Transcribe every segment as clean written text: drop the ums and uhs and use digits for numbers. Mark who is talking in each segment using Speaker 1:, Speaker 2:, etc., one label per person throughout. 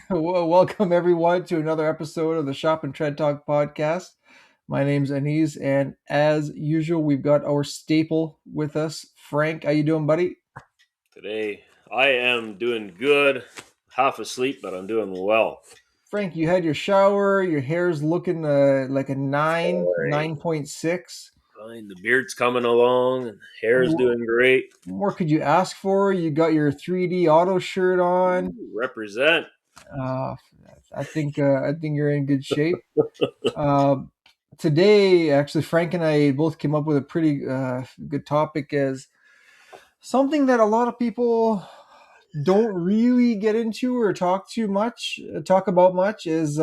Speaker 1: Well, welcome everyone to another episode of the Shop and Tread Talk podcast. My name's Anis, and as usual, we've got our staple with us, Frank. How you doing, buddy?
Speaker 2: Today, I am doing good. Half asleep, but I'm doing well.
Speaker 1: Frank, you had your shower. Your hair's looking like a nine,
Speaker 2: Boy,
Speaker 1: 9.6.
Speaker 2: fine. The beard's coming along, and hair's
Speaker 1: What
Speaker 2: doing great.
Speaker 1: more could you ask for? You got your 3D auto shirt on.
Speaker 2: Ooh, represent.
Speaker 1: Uh, I think you're in good shape. Um, Today, actually, Frank and I both came up with a pretty good topic as something that a lot of people don't really get into or talk about much is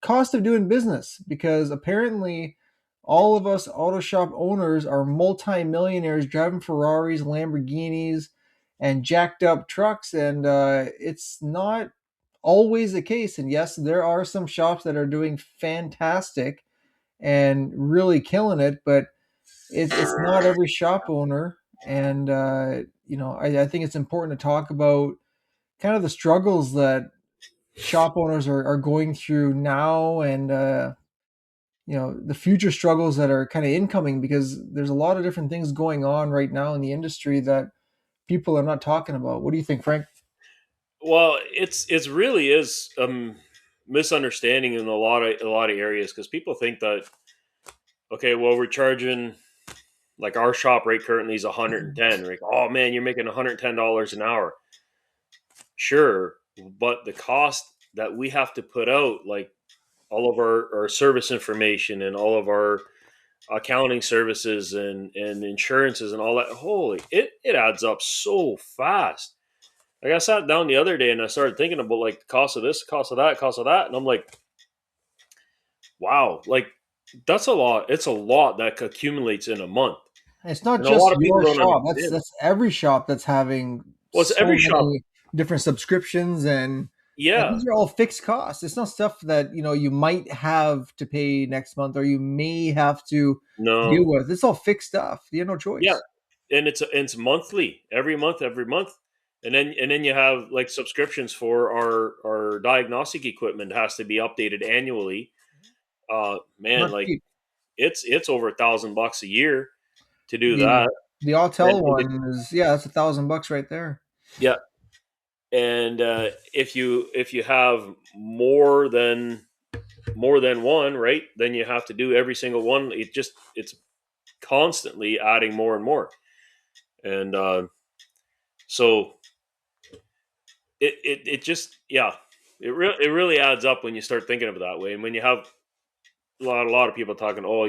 Speaker 1: cost of doing business, because apparently all of us auto shop owners are multi-millionaires driving Ferraris, Lamborghinis, and jacked up trucks, and it's not always the case. And yes, there are some shops that are doing fantastic and really killing it, but it's not every shop owner. And I think it's important to talk about kind of the struggles that shop owners are going through now, and the future struggles that are kind of incoming, because there's a lot of different things going on right now in the industry that people are not talking about. What do you think, Frank?
Speaker 2: Well, it's really is misunderstanding in a lot of areas because people think that okay, well we're charging like our shop rate currently is 110. Like, oh man, you're making $110 an hour. Sure, but the cost that we have to put out, like all of our service information and all of our accounting services and insurances and all that. Holy, it adds up so fast. Like I sat down the other day and I started thinking about like the cost of this, cost of that, cost of that, and I'm like, wow, like that's a lot. It's a lot that accumulates in a month,
Speaker 1: It's not
Speaker 2: and a lot
Speaker 1: just
Speaker 2: of people
Speaker 1: your
Speaker 2: don't
Speaker 1: shop. That's
Speaker 2: understand.
Speaker 1: that's every shop that's having
Speaker 2: Well, it's
Speaker 1: so
Speaker 2: every shop.
Speaker 1: many different subscriptions, and
Speaker 2: Yeah,
Speaker 1: these are all fixed costs. It's not stuff that you might have to pay next month or you may have to deal
Speaker 2: no,
Speaker 1: with. It's all fixed stuff. You have no
Speaker 2: yeah,
Speaker 1: choice.
Speaker 2: and it's monthly, every month, and then you have like subscriptions for our diagnostic equipment has to be updated annually. Man,
Speaker 1: Not
Speaker 2: like
Speaker 1: cheap.
Speaker 2: it's over $1,000 a year to do
Speaker 1: The
Speaker 2: that.
Speaker 1: the
Speaker 2: And,
Speaker 1: Autel
Speaker 2: and the,
Speaker 1: one is, yeah, that's $1,000 right there.
Speaker 2: yeah, and if you have more than one, right, then you have to do every single one. It's constantly adding more and more, and so it just yeah, it really adds up when you start thinking of it that way, and when you have a lot of people talking, oh,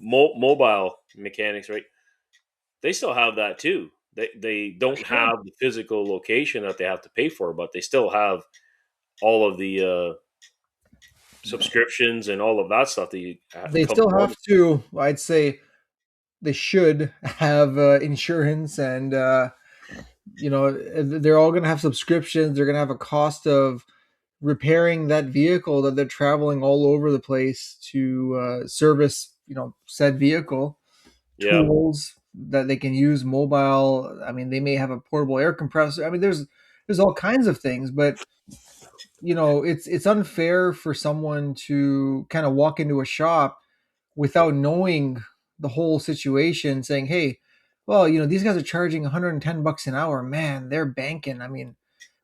Speaker 2: mobile mechanics, right? They still have that too. They
Speaker 1: For
Speaker 2: don't
Speaker 1: sure.
Speaker 2: have the physical location that they have to pay for, but they still have all of the subscriptions and all of that stuff that
Speaker 1: They
Speaker 2: comes
Speaker 1: still
Speaker 2: along.
Speaker 1: have to, I'd say they should have insurance, and they're all going to have subscriptions. They're going to have a cost of repairing that vehicle that they're traveling all over the place to service, said vehicle.
Speaker 2: Yeah,
Speaker 1: Tools that they can use mobile. I mean, they may have a portable air compressor. I mean, there's all kinds of things, but it's unfair for someone to kind of walk into a shop without knowing the whole situation, saying, "Hey, well, these guys are charging $110 an hour. Man, they're banking." I mean,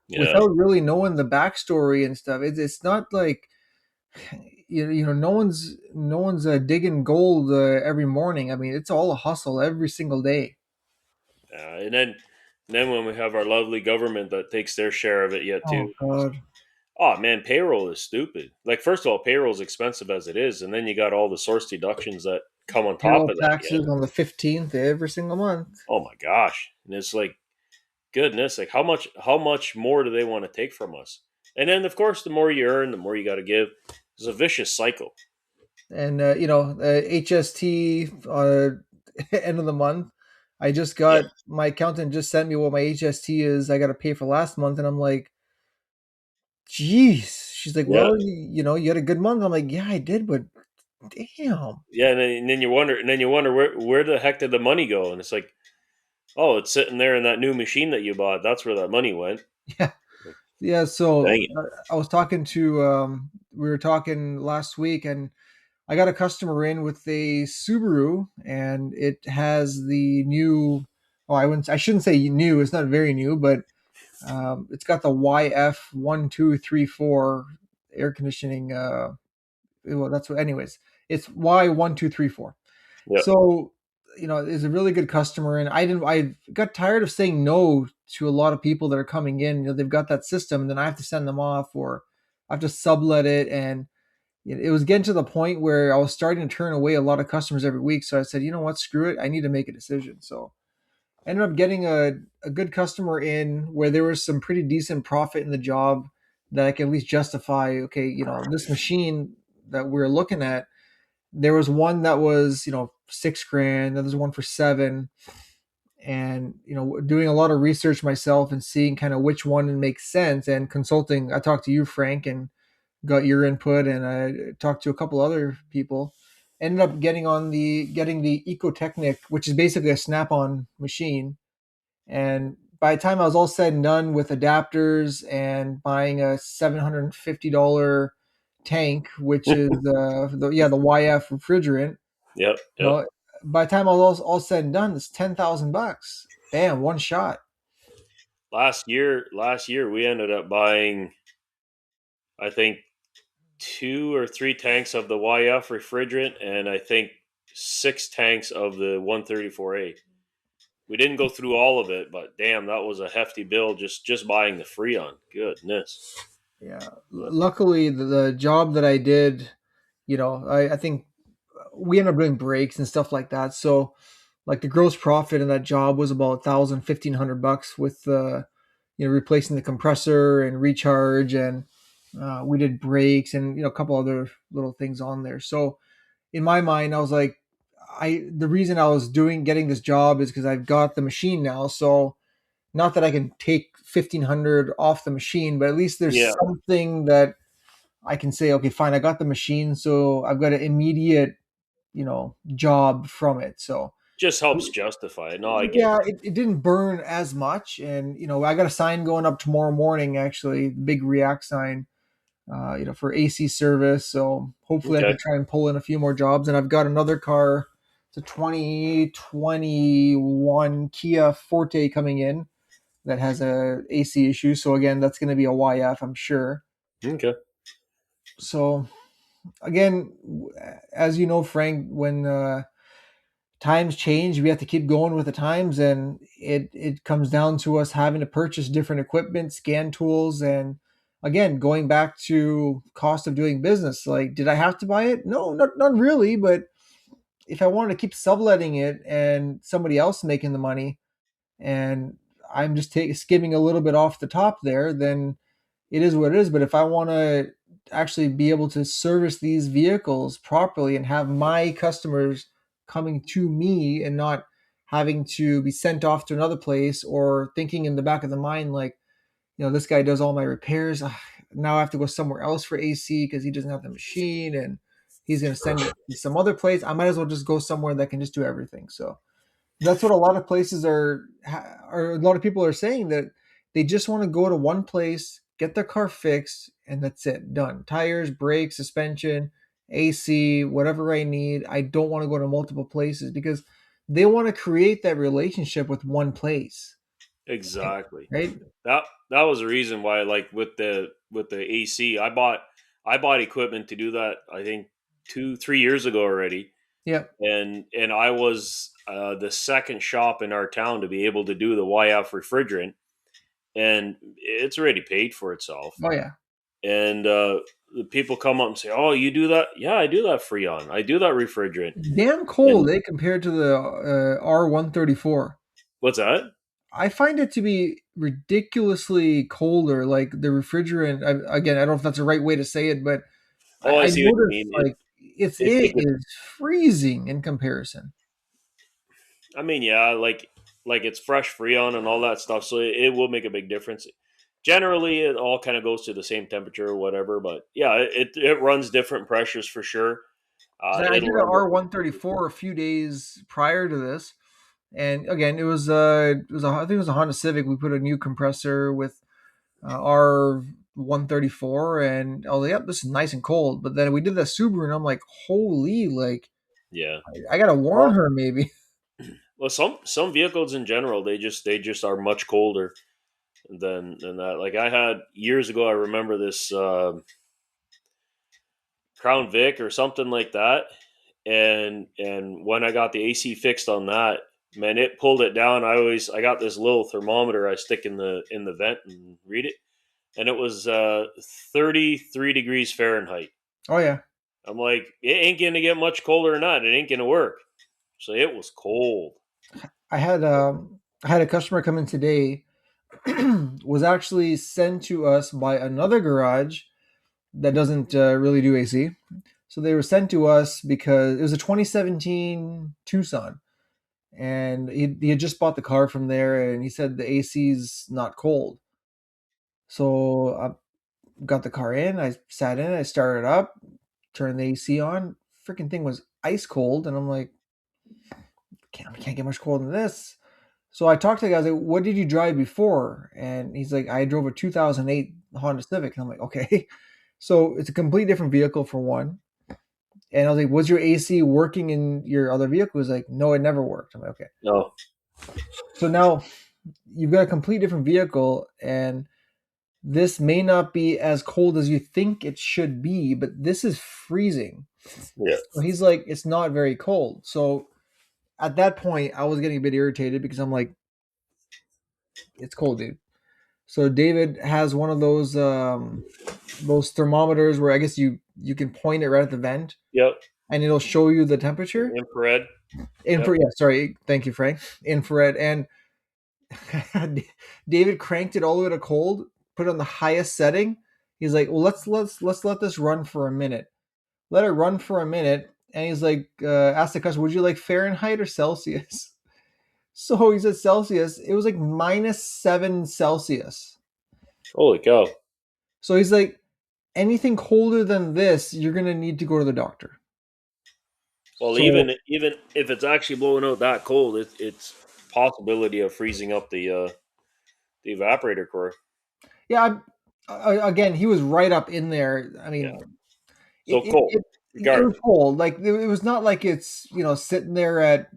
Speaker 2: yeah,
Speaker 1: without really knowing the backstory and stuff, it's not like no one's digging gold every morning. I mean, it's all a hustle every single day.
Speaker 2: and then when we have our lovely government that takes their share of it yet
Speaker 1: Oh
Speaker 2: too.
Speaker 1: God,
Speaker 2: Oh man, payroll is stupid. Like first of all, payroll is expensive as it is, and then you got all the source deductions that come on top
Speaker 1: payroll
Speaker 2: of that. Yeah.
Speaker 1: taxes on the 15th every single month.
Speaker 2: Oh my gosh, and it's like goodness, like how much more do they want to take from us? And then of course, the more you earn, the more you got to give. It's a vicious cycle.
Speaker 1: And HST end of the month. I just
Speaker 2: Yeah,
Speaker 1: got my accountant just sent me what my HST is. I got to pay for last month, and I'm like, geez. She's like,
Speaker 2: yeah,
Speaker 1: well, you had a good month. I'm like, yeah, I did, but damn.
Speaker 2: yeah. And then you wonder where the heck did the money go? And it's like, oh, it's sitting there in that new machine that you bought. That's where that money went.
Speaker 1: Yeah, yeah. So
Speaker 2: Dang it.
Speaker 1: I was talking to we were talking last week, and I got a customer in with a Subaru, and it has the new. Oh, I shouldn't say new. It's not very new, but it's got the YF1234 air conditioning. Well, that's what. Anyways, it's Y1234.
Speaker 2: Yeah.
Speaker 1: So, is a really good customer, and I got tired of saying no to a lot of people that are coming in. They've got that system, and then I have to send them off, or I have to sublet it, and it was getting to the point where I was starting to turn away a lot of customers every week. So I said, you know what, screw it, I need to make a decision. So I ended up getting a good customer in where there was some pretty decent profit in the job that I can at least justify. Okay, this machine that we're looking at, there was one that was 6 grand, then there's one for seven, and doing a lot of research myself and seeing kind of which one makes sense and consulting. I talked to you, Frank, and got your input, and I talked to a couple other people. Ended up getting the Ecotechnic, which is basically a snap-on machine. And by the time I was all said and done with adapters and buying a $750 tank, which is the YF refrigerant,
Speaker 2: Yep.
Speaker 1: you
Speaker 2: Yep.
Speaker 1: know, by the time I was all said and done, it's $10,000. Bam, one shot.
Speaker 2: Last year we ended up buying, I think, 2 or 3 tanks of the YF refrigerant, and I think 6 tanks of the 134A. We didn't go through all of it, but damn, that was a hefty bill just buying the Freon. Goodness.
Speaker 1: Yeah.
Speaker 2: But
Speaker 1: Luckily, the job that I did, I think we ended up doing breaks and stuff like that. So, like the gross profit in that job was about 1,000, 1,500 bucks with replacing the compressor and recharge, and we did breaks and a couple other little things on there. So in my mind, I was like, the reason I was doing getting this job is because I've got the machine now. So not that I can take 1,500 off the machine, but at least
Speaker 2: yeah,
Speaker 1: there's something that I can say, okay, fine, I got the machine, so I've got an immediate job from it. So
Speaker 2: just helps justify it. No, I get
Speaker 1: yeah,
Speaker 2: it.
Speaker 1: it didn't burn as much, and I got a sign going up tomorrow morning, actually, the big React sign, for AC service. So hopefully I
Speaker 2: Okay.
Speaker 1: can try and pull in a few more jobs. And I've got another car. It's a 2021 Kia Forte coming in that has a AC issue. So again, that's going to be a YF, I'm sure.
Speaker 2: Okay.
Speaker 1: So again, as you know, Frank, when times change, we have to keep going with the times, and it comes down to us having to purchase different equipment, scan tools, and again, going back to cost of doing business. Like, did I have to buy it? No, not really. But if I wanted to keep subletting it and somebody else making the money, and I'm just skimming a little bit off the top there, then it is what it is. But if I want to actually be able to service these vehicles properly and have my customers coming to me and not having to be sent off to another place or thinking in the back of the mind, like, this guy does all my repairs. Now I have to go somewhere else for AC because he doesn't have the machine, and he's going to send it to some other place. I might as well just go somewhere that can just do everything. So that's what a lot of places or a lot of people are saying, that they just want to go to one place, get their car fixed, and that's it, done. Tires, brakes, suspension, AC, whatever I need. I don't want to go to multiple places because they want to create that relationship with one place,
Speaker 2: Exactly.
Speaker 1: right?
Speaker 2: That was the reason why, like with the AC, I bought equipment to do that. I think 2 3 years ago already,
Speaker 1: Yeah.
Speaker 2: and I was the second shop in our town to be able to do the YF refrigerant, and it's already paid for itself.
Speaker 1: Oh yeah.
Speaker 2: And the people come up and say, "Oh, you do that? Yeah, I do that Freon. I do that refrigerant."
Speaker 1: Damn cold,
Speaker 2: And
Speaker 1: compared to the R134.
Speaker 2: what's that?
Speaker 1: I find it to be ridiculously colder, like the refrigerant. Again, I don't know if that's the right way to say it, but
Speaker 2: Oh, I
Speaker 1: I
Speaker 2: see what you
Speaker 1: noticed
Speaker 2: mean.
Speaker 1: like it
Speaker 2: It
Speaker 1: is freezing in comparison.
Speaker 2: I mean, yeah, like it's fresh Freon and all that stuff, so it will make a big difference. Generally, it all kind of goes to the same temperature or whatever, but yeah, it runs different pressures for sure.
Speaker 1: 'Cause I did
Speaker 2: It'll
Speaker 1: an
Speaker 2: run different.
Speaker 1: R134 a few days prior to this, and again, it was I think it was a Honda Civic. We put a new compressor with. R134, and I was like, "Yep, this is nice and cold." But then we did the Subaru, and I'm like, "Holy, like
Speaker 2: Yeah.
Speaker 1: I gotta warn
Speaker 2: Well,
Speaker 1: her maybe."
Speaker 2: well, some vehicles in general, they just are much colder than that. Like I had years ago, I remember this Crown Vic or something like that, and when I got the AC fixed on that, man, it pulled it down. I got this little thermometer I stick in the vent and read it, and it was 33 degrees Fahrenheit.
Speaker 1: Oh yeah,
Speaker 2: I'm like, it ain't gonna get much colder than that. It ain't gonna work. So it was cold.
Speaker 1: I had I had a customer come in today. Was actually sent to us by another garage that doesn't really do AC. So they were sent to us because it was a 2017 Tucson, and he had just bought the car from there, and he said the AC's not cold. So I got the car in, I sat in, I started up, turned the AC on. Freaking thing was ice cold, and I'm like, can't get much colder than this. So I talked to the guy. I was like, "What did you drive before?" And he's like, "I drove a 2008 Honda Civic." And I'm like, "Okay." So it's a complete different vehicle for one. And I was like, "Was your AC working in your other vehicle?" He was like, "No, it never worked." I'm like, "Okay."
Speaker 2: No,
Speaker 1: So now you've got a complete different vehicle, and this may not be as cold as you think it should be, but this is freezing.
Speaker 2: yeah,
Speaker 1: So he's like, "It's not very cold." So at that point, I was getting a bit irritated because I'm like, "It's cold, dude." So David has one of those thermometers where I guess you can point it right at the vent
Speaker 2: yep,
Speaker 1: and it'll show you the temperature.
Speaker 2: infrared, yep.
Speaker 1: Infrared, yeah, sorry, thank you, Frank. Infrared, and David cranked it all the way to cold, put it on the highest setting. He's like, "Well, let's let this run for a minute." Let it run for a minute, and he's like, asked the customer, "Would you like Fahrenheit or Celsius?" So he said Celsius. It was like -7 Celsius.
Speaker 2: Holy cow!
Speaker 1: So he's like, anything colder than this, you're gonna need to go to the doctor.
Speaker 2: Well,
Speaker 1: So
Speaker 2: even if it's actually blowing out that cold, it's possibility of freezing up the evaporator core.
Speaker 1: yeah, again, he was right up in there. I
Speaker 2: Yeah,
Speaker 1: mean, it
Speaker 2: so
Speaker 1: it
Speaker 2: cold
Speaker 1: it, it was
Speaker 2: regardless.
Speaker 1: cold. Like it was not like it's sitting there at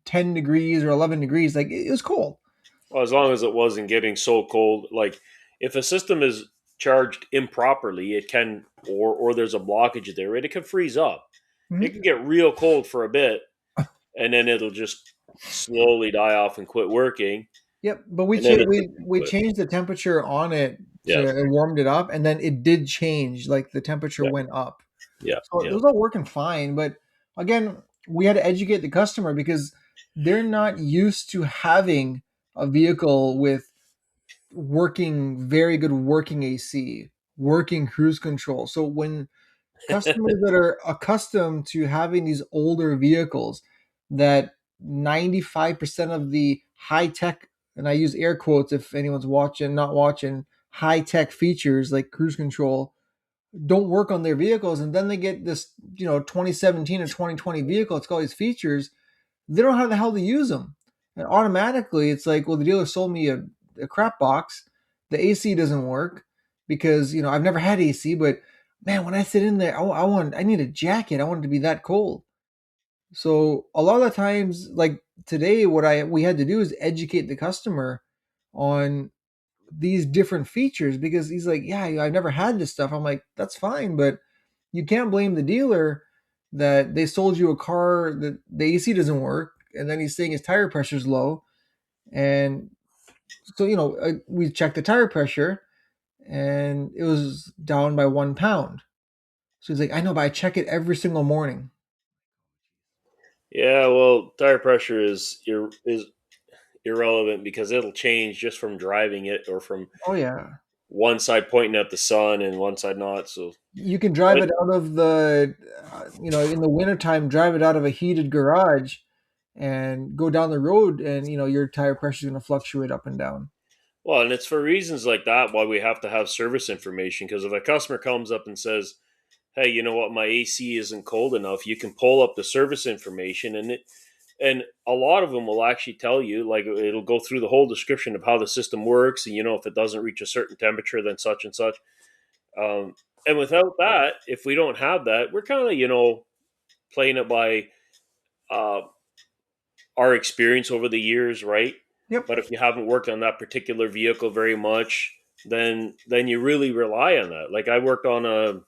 Speaker 1: 10 degrees or 11 degrees. Like it was cold.
Speaker 2: Well, as long as it wasn't getting so cold, like if a system is charged improperly, it can, or there's a blockage there, it can freeze up. It
Speaker 1: Mhm.
Speaker 2: can get real cold for a bit, and then it'll just slowly die off and quit working,
Speaker 1: Yep, but we
Speaker 2: and then it
Speaker 1: we
Speaker 2: quit.
Speaker 1: changed the temperature on it to
Speaker 2: Yeah,
Speaker 1: it warmed it up, and then it did change. Like the temperature
Speaker 2: yeah,
Speaker 1: went up.
Speaker 2: yeah,
Speaker 1: So it
Speaker 2: yeah,
Speaker 1: was all working fine, but again, we had to educate the customer because they're not used to having a vehicle with very good working AC, working cruise control. So when customers that are accustomed to having these older vehicles that 95% of the high tech, and I use air quotes if anyone's watching, not watching, high tech features like cruise control don't work on their vehicles, and then they get this 2017 or 2020 vehicle, it's got all these features, they don't know how the hell to use them, and automatically it's like, well, the dealer sold me a crap box, the AC doesn't work because I've never had AC, but man, when I sit in there, I need a jacket, I want it to be that cold. So a lot of the times, like today, what I we had to do is educate the customer on these different features because he's like, "Yeah, I've never had this stuff." I'm like, "That's fine, but you can't blame the dealer that they sold you a car that the AC doesn't work, and then he's saying his tire pressure's low." And so, we checked the tire pressure, and it was down by 1 pound. So he's like, "I know, but I check it every single morning."
Speaker 2: yeah. Well, tire pressure is irrelevant because it'll change just from driving it or from
Speaker 1: Oh yeah,
Speaker 2: one side pointing at the sun and one side not. So,
Speaker 1: you can drive
Speaker 2: but
Speaker 1: it out of in the wintertime, drive it out of a heated garage and go down the road, and your tire pressure is going to fluctuate up and down.
Speaker 2: well, and it's for reasons like that why we have to have service information. Because if a customer comes up and says, "Hey, you know what? My AC isn't cold enough," you can pull up the service information, and And a lot of them will actually tell you, like it'll go through the whole description of how the system works, and if it doesn't reach a certain temperature, then such and such. Um, and without that, if we don't have that, we're kind of playing it by uh, our experience over the years, right?
Speaker 1: Yep.
Speaker 2: But if you haven't worked on that particular vehicle very much, then you really rely on that. Like I worked on a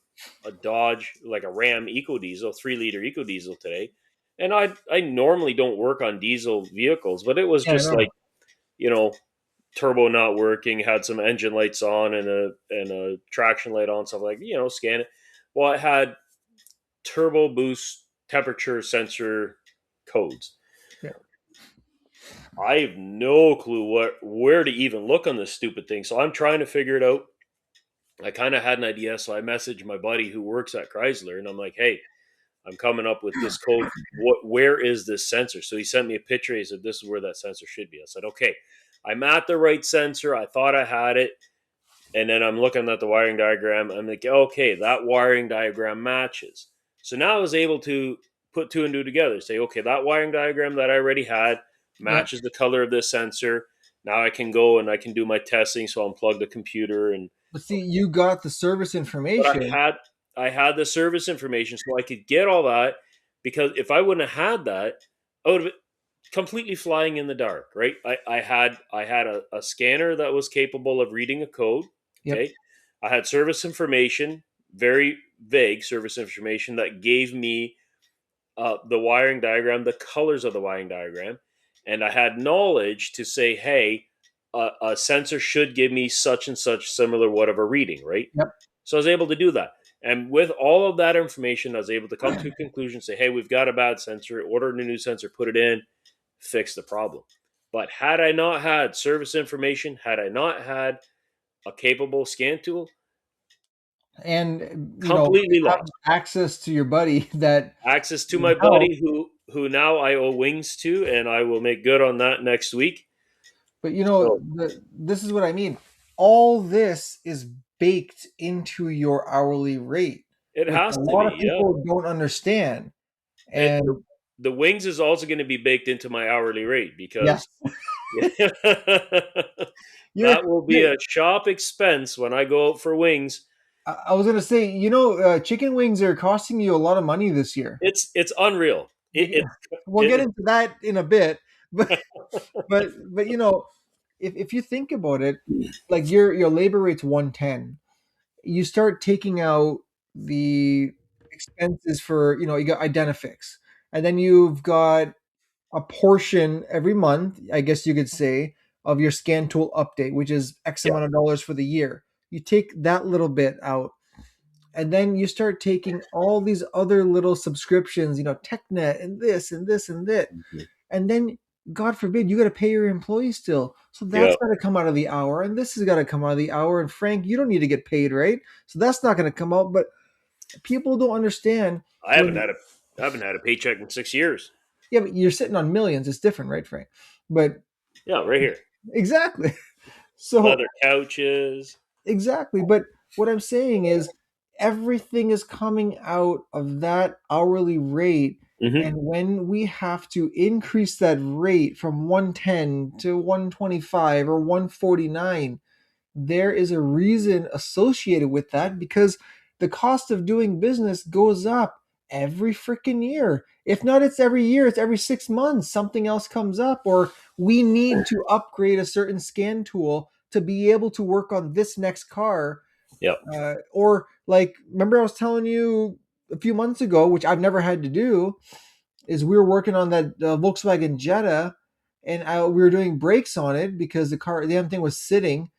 Speaker 2: Dodge, like a Ram Eco Diesel, 3 liter Eco Diesel today, and I normally don't work on diesel vehicles, but it was
Speaker 1: Yeah, I
Speaker 2: just like
Speaker 1: know.
Speaker 2: you know turbo not working, had some engine lights on and a traction light on, stuff like scan it. Well, it had turbo boost temperature sensor codes.
Speaker 1: Yeah.
Speaker 2: I have no clue where to even look on this stupid thing. So I'm trying to figure it out. I kind of had an idea, so I messaged my buddy who works at Chrysler, and I'm like, "Hey, I'm coming up with this code. Where is this sensor?" So he sent me a picture. He said, "This is where that sensor should be." I said, "Okay, I'm at the right sensor. I thought I had it." And then I'm looking at the wiring diagram. I'm like, okay, that wiring diagram matches. So now I was able to put two and two together. Say, okay, that wiring diagram that I already had
Speaker 1: Yep.
Speaker 2: matches the color of this sensor. Now I can go and I can do my testing. So I'll unplug the computer and
Speaker 1: But see, you got the service
Speaker 2: but
Speaker 1: information.
Speaker 2: I had the service information so I could get all that because if I wouldn't have had that, I would have been completely flying in the dark, right? I had a scanner that was capable of reading a code.
Speaker 1: Yep.
Speaker 2: Okay. I had service information, very vague service information that gave me the wiring diagram, the colors of the wiring diagram, and I had knowledge to say, hey, a sensor should give me such and such similar whatever reading, right?
Speaker 1: Yep.
Speaker 2: So I was able to do that. And with all of that information, I was able to come to a conclusion, say, hey, we've got a bad sensor, order a new sensor, put it in, fix the problem. But had I not had service information, had I not had a capable scan tool,
Speaker 1: And
Speaker 2: completely
Speaker 1: have
Speaker 2: lost.
Speaker 1: access to your buddy that
Speaker 2: Access to
Speaker 1: can
Speaker 2: my
Speaker 1: help.
Speaker 2: buddy who now I owe wings to, and I will make good on that next week.
Speaker 1: But
Speaker 2: So
Speaker 1: this is what I mean. All this is baked into your hourly rate,
Speaker 2: it
Speaker 1: which a
Speaker 2: has to
Speaker 1: lot of
Speaker 2: be, yeah.
Speaker 1: people don't understand.
Speaker 2: It,
Speaker 1: And
Speaker 2: the wings is also going to be baked into my hourly rate
Speaker 1: yes,
Speaker 2: because that
Speaker 1: you're.
Speaker 2: will be a shop expense when I go out for wings.
Speaker 1: I was gonna say, chicken wings are costing you a lot of money this year.
Speaker 2: It's unreal.
Speaker 1: Yeah. We'll get
Speaker 2: It
Speaker 1: into that in a bit, but but if you think about it, like your labor rate's 110. You start taking out the expenses for, you got identifix, and then you've got a portion every month, I guess you could say, of your scan tool update, which is X
Speaker 2: yeah.
Speaker 1: amount of dollars for the year. You take that little bit out, and then you start taking all these other little subscriptions, TechNet and this and this and that,
Speaker 2: Mhm.
Speaker 1: and then God forbid you got to pay your employees still. So
Speaker 2: Yeah.
Speaker 1: that's got to come out of the hour, and this has got to come out of the hour. And Frank, you don't need to get paid, right? So that's not going to come out. But people don't understand
Speaker 2: I haven't
Speaker 1: when,
Speaker 2: had a I haven't had a paycheck in 6 years.
Speaker 1: yeah, but you're sitting on millions. It's different, right, Frank? But
Speaker 2: Yeah, right here.
Speaker 1: exactly. So
Speaker 2: Leather couches.
Speaker 1: exactly. But what I'm saying is everything is coming out of that hourly rate.
Speaker 2: Hmm.
Speaker 1: And when we have to increase that rate from 110 to 125 or 149, there is a reason associated with that because the cost of doing business goes up every freaking year. If not, it's every year, it's every 6 months, something else comes up, or we need to upgrade a certain scan tool to be able to work on this next car.
Speaker 2: Yep.
Speaker 1: Or, like, remember I was telling you a few months ago, which I've never had to do, is we were working on that Volkswagen Jetta, and we were doing brakes on it because the damn thing was sitting,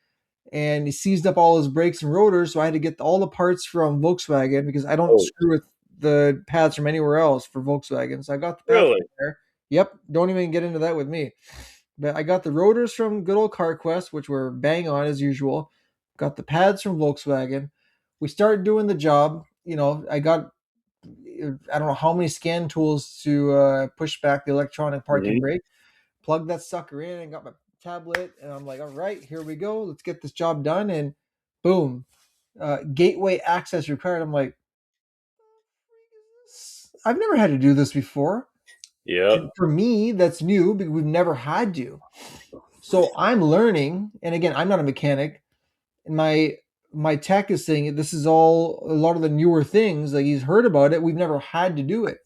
Speaker 1: and he seized up all his brakes and rotors. So I had to get all the parts from Volkswagen because I don't
Speaker 2: Oh,
Speaker 1: screw with the pads from anywhere else for Volkswagen. So I got the pads
Speaker 2: really?
Speaker 1: from there. Yep, don't even get into that with me. But I got the rotors from good old CarQuest, which were bang on as usual. Got the pads from Volkswagen. We started doing the job. I got, I don't know how many scan tools to push back the electronic parking
Speaker 2: Hmm.
Speaker 1: brake. Plug that sucker in and got my tablet, and I'm like, all right, here we go. Let's get this job done. And boom, gateway access required. I'm like, I've never had to do this before.
Speaker 2: Yep.
Speaker 1: And for me, that's new because we've never had to. So I'm learning, and again, I'm not a mechanic, and my tech is saying this is all a lot of the newer things. Like he's heard about it, we've never had to do it.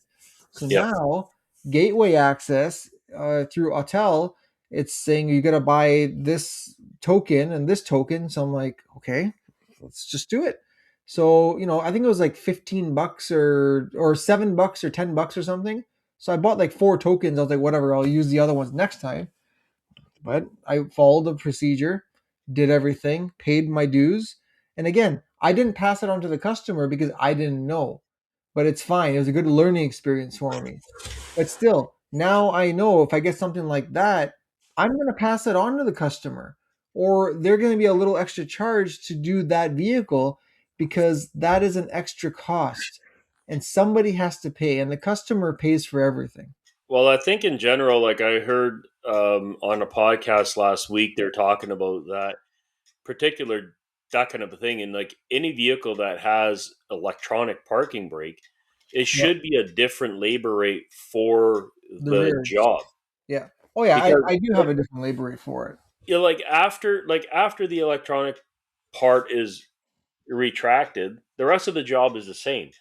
Speaker 1: So
Speaker 2: Yep.
Speaker 1: now gateway access through Autel, it's saying you got to buy this token and this token. So I'm like, okay, let's just do it. So I think it was like $15 or $7 or $10 or something. So I bought like four tokens. I was like, whatever, I'll use the other ones next time. But I followed the procedure, did everything, paid my dues. And again, I didn't pass it on to the customer because I didn't know. But it's fine. It was a good learning experience for me. But still, now I know if I get something like that, I'm going to pass it on to the customer, or they're going to be a little extra charge to do that vehicle because that is an extra cost and somebody has to pay, and the customer pays for everything.
Speaker 2: Well, I think in general, like I heard on a podcast last week, they're talking about that particular that kind of a thing, and like any vehicle that has electronic parking brake, it
Speaker 1: Yep.
Speaker 2: should be a different labor rate for
Speaker 1: The
Speaker 2: the
Speaker 1: rears.
Speaker 2: job
Speaker 1: Yeah. Oh yeah, I,
Speaker 2: because
Speaker 1: I do have
Speaker 2: like
Speaker 1: a different labor rate for it.
Speaker 2: after the electronic part is retracted, the rest of the job is the same,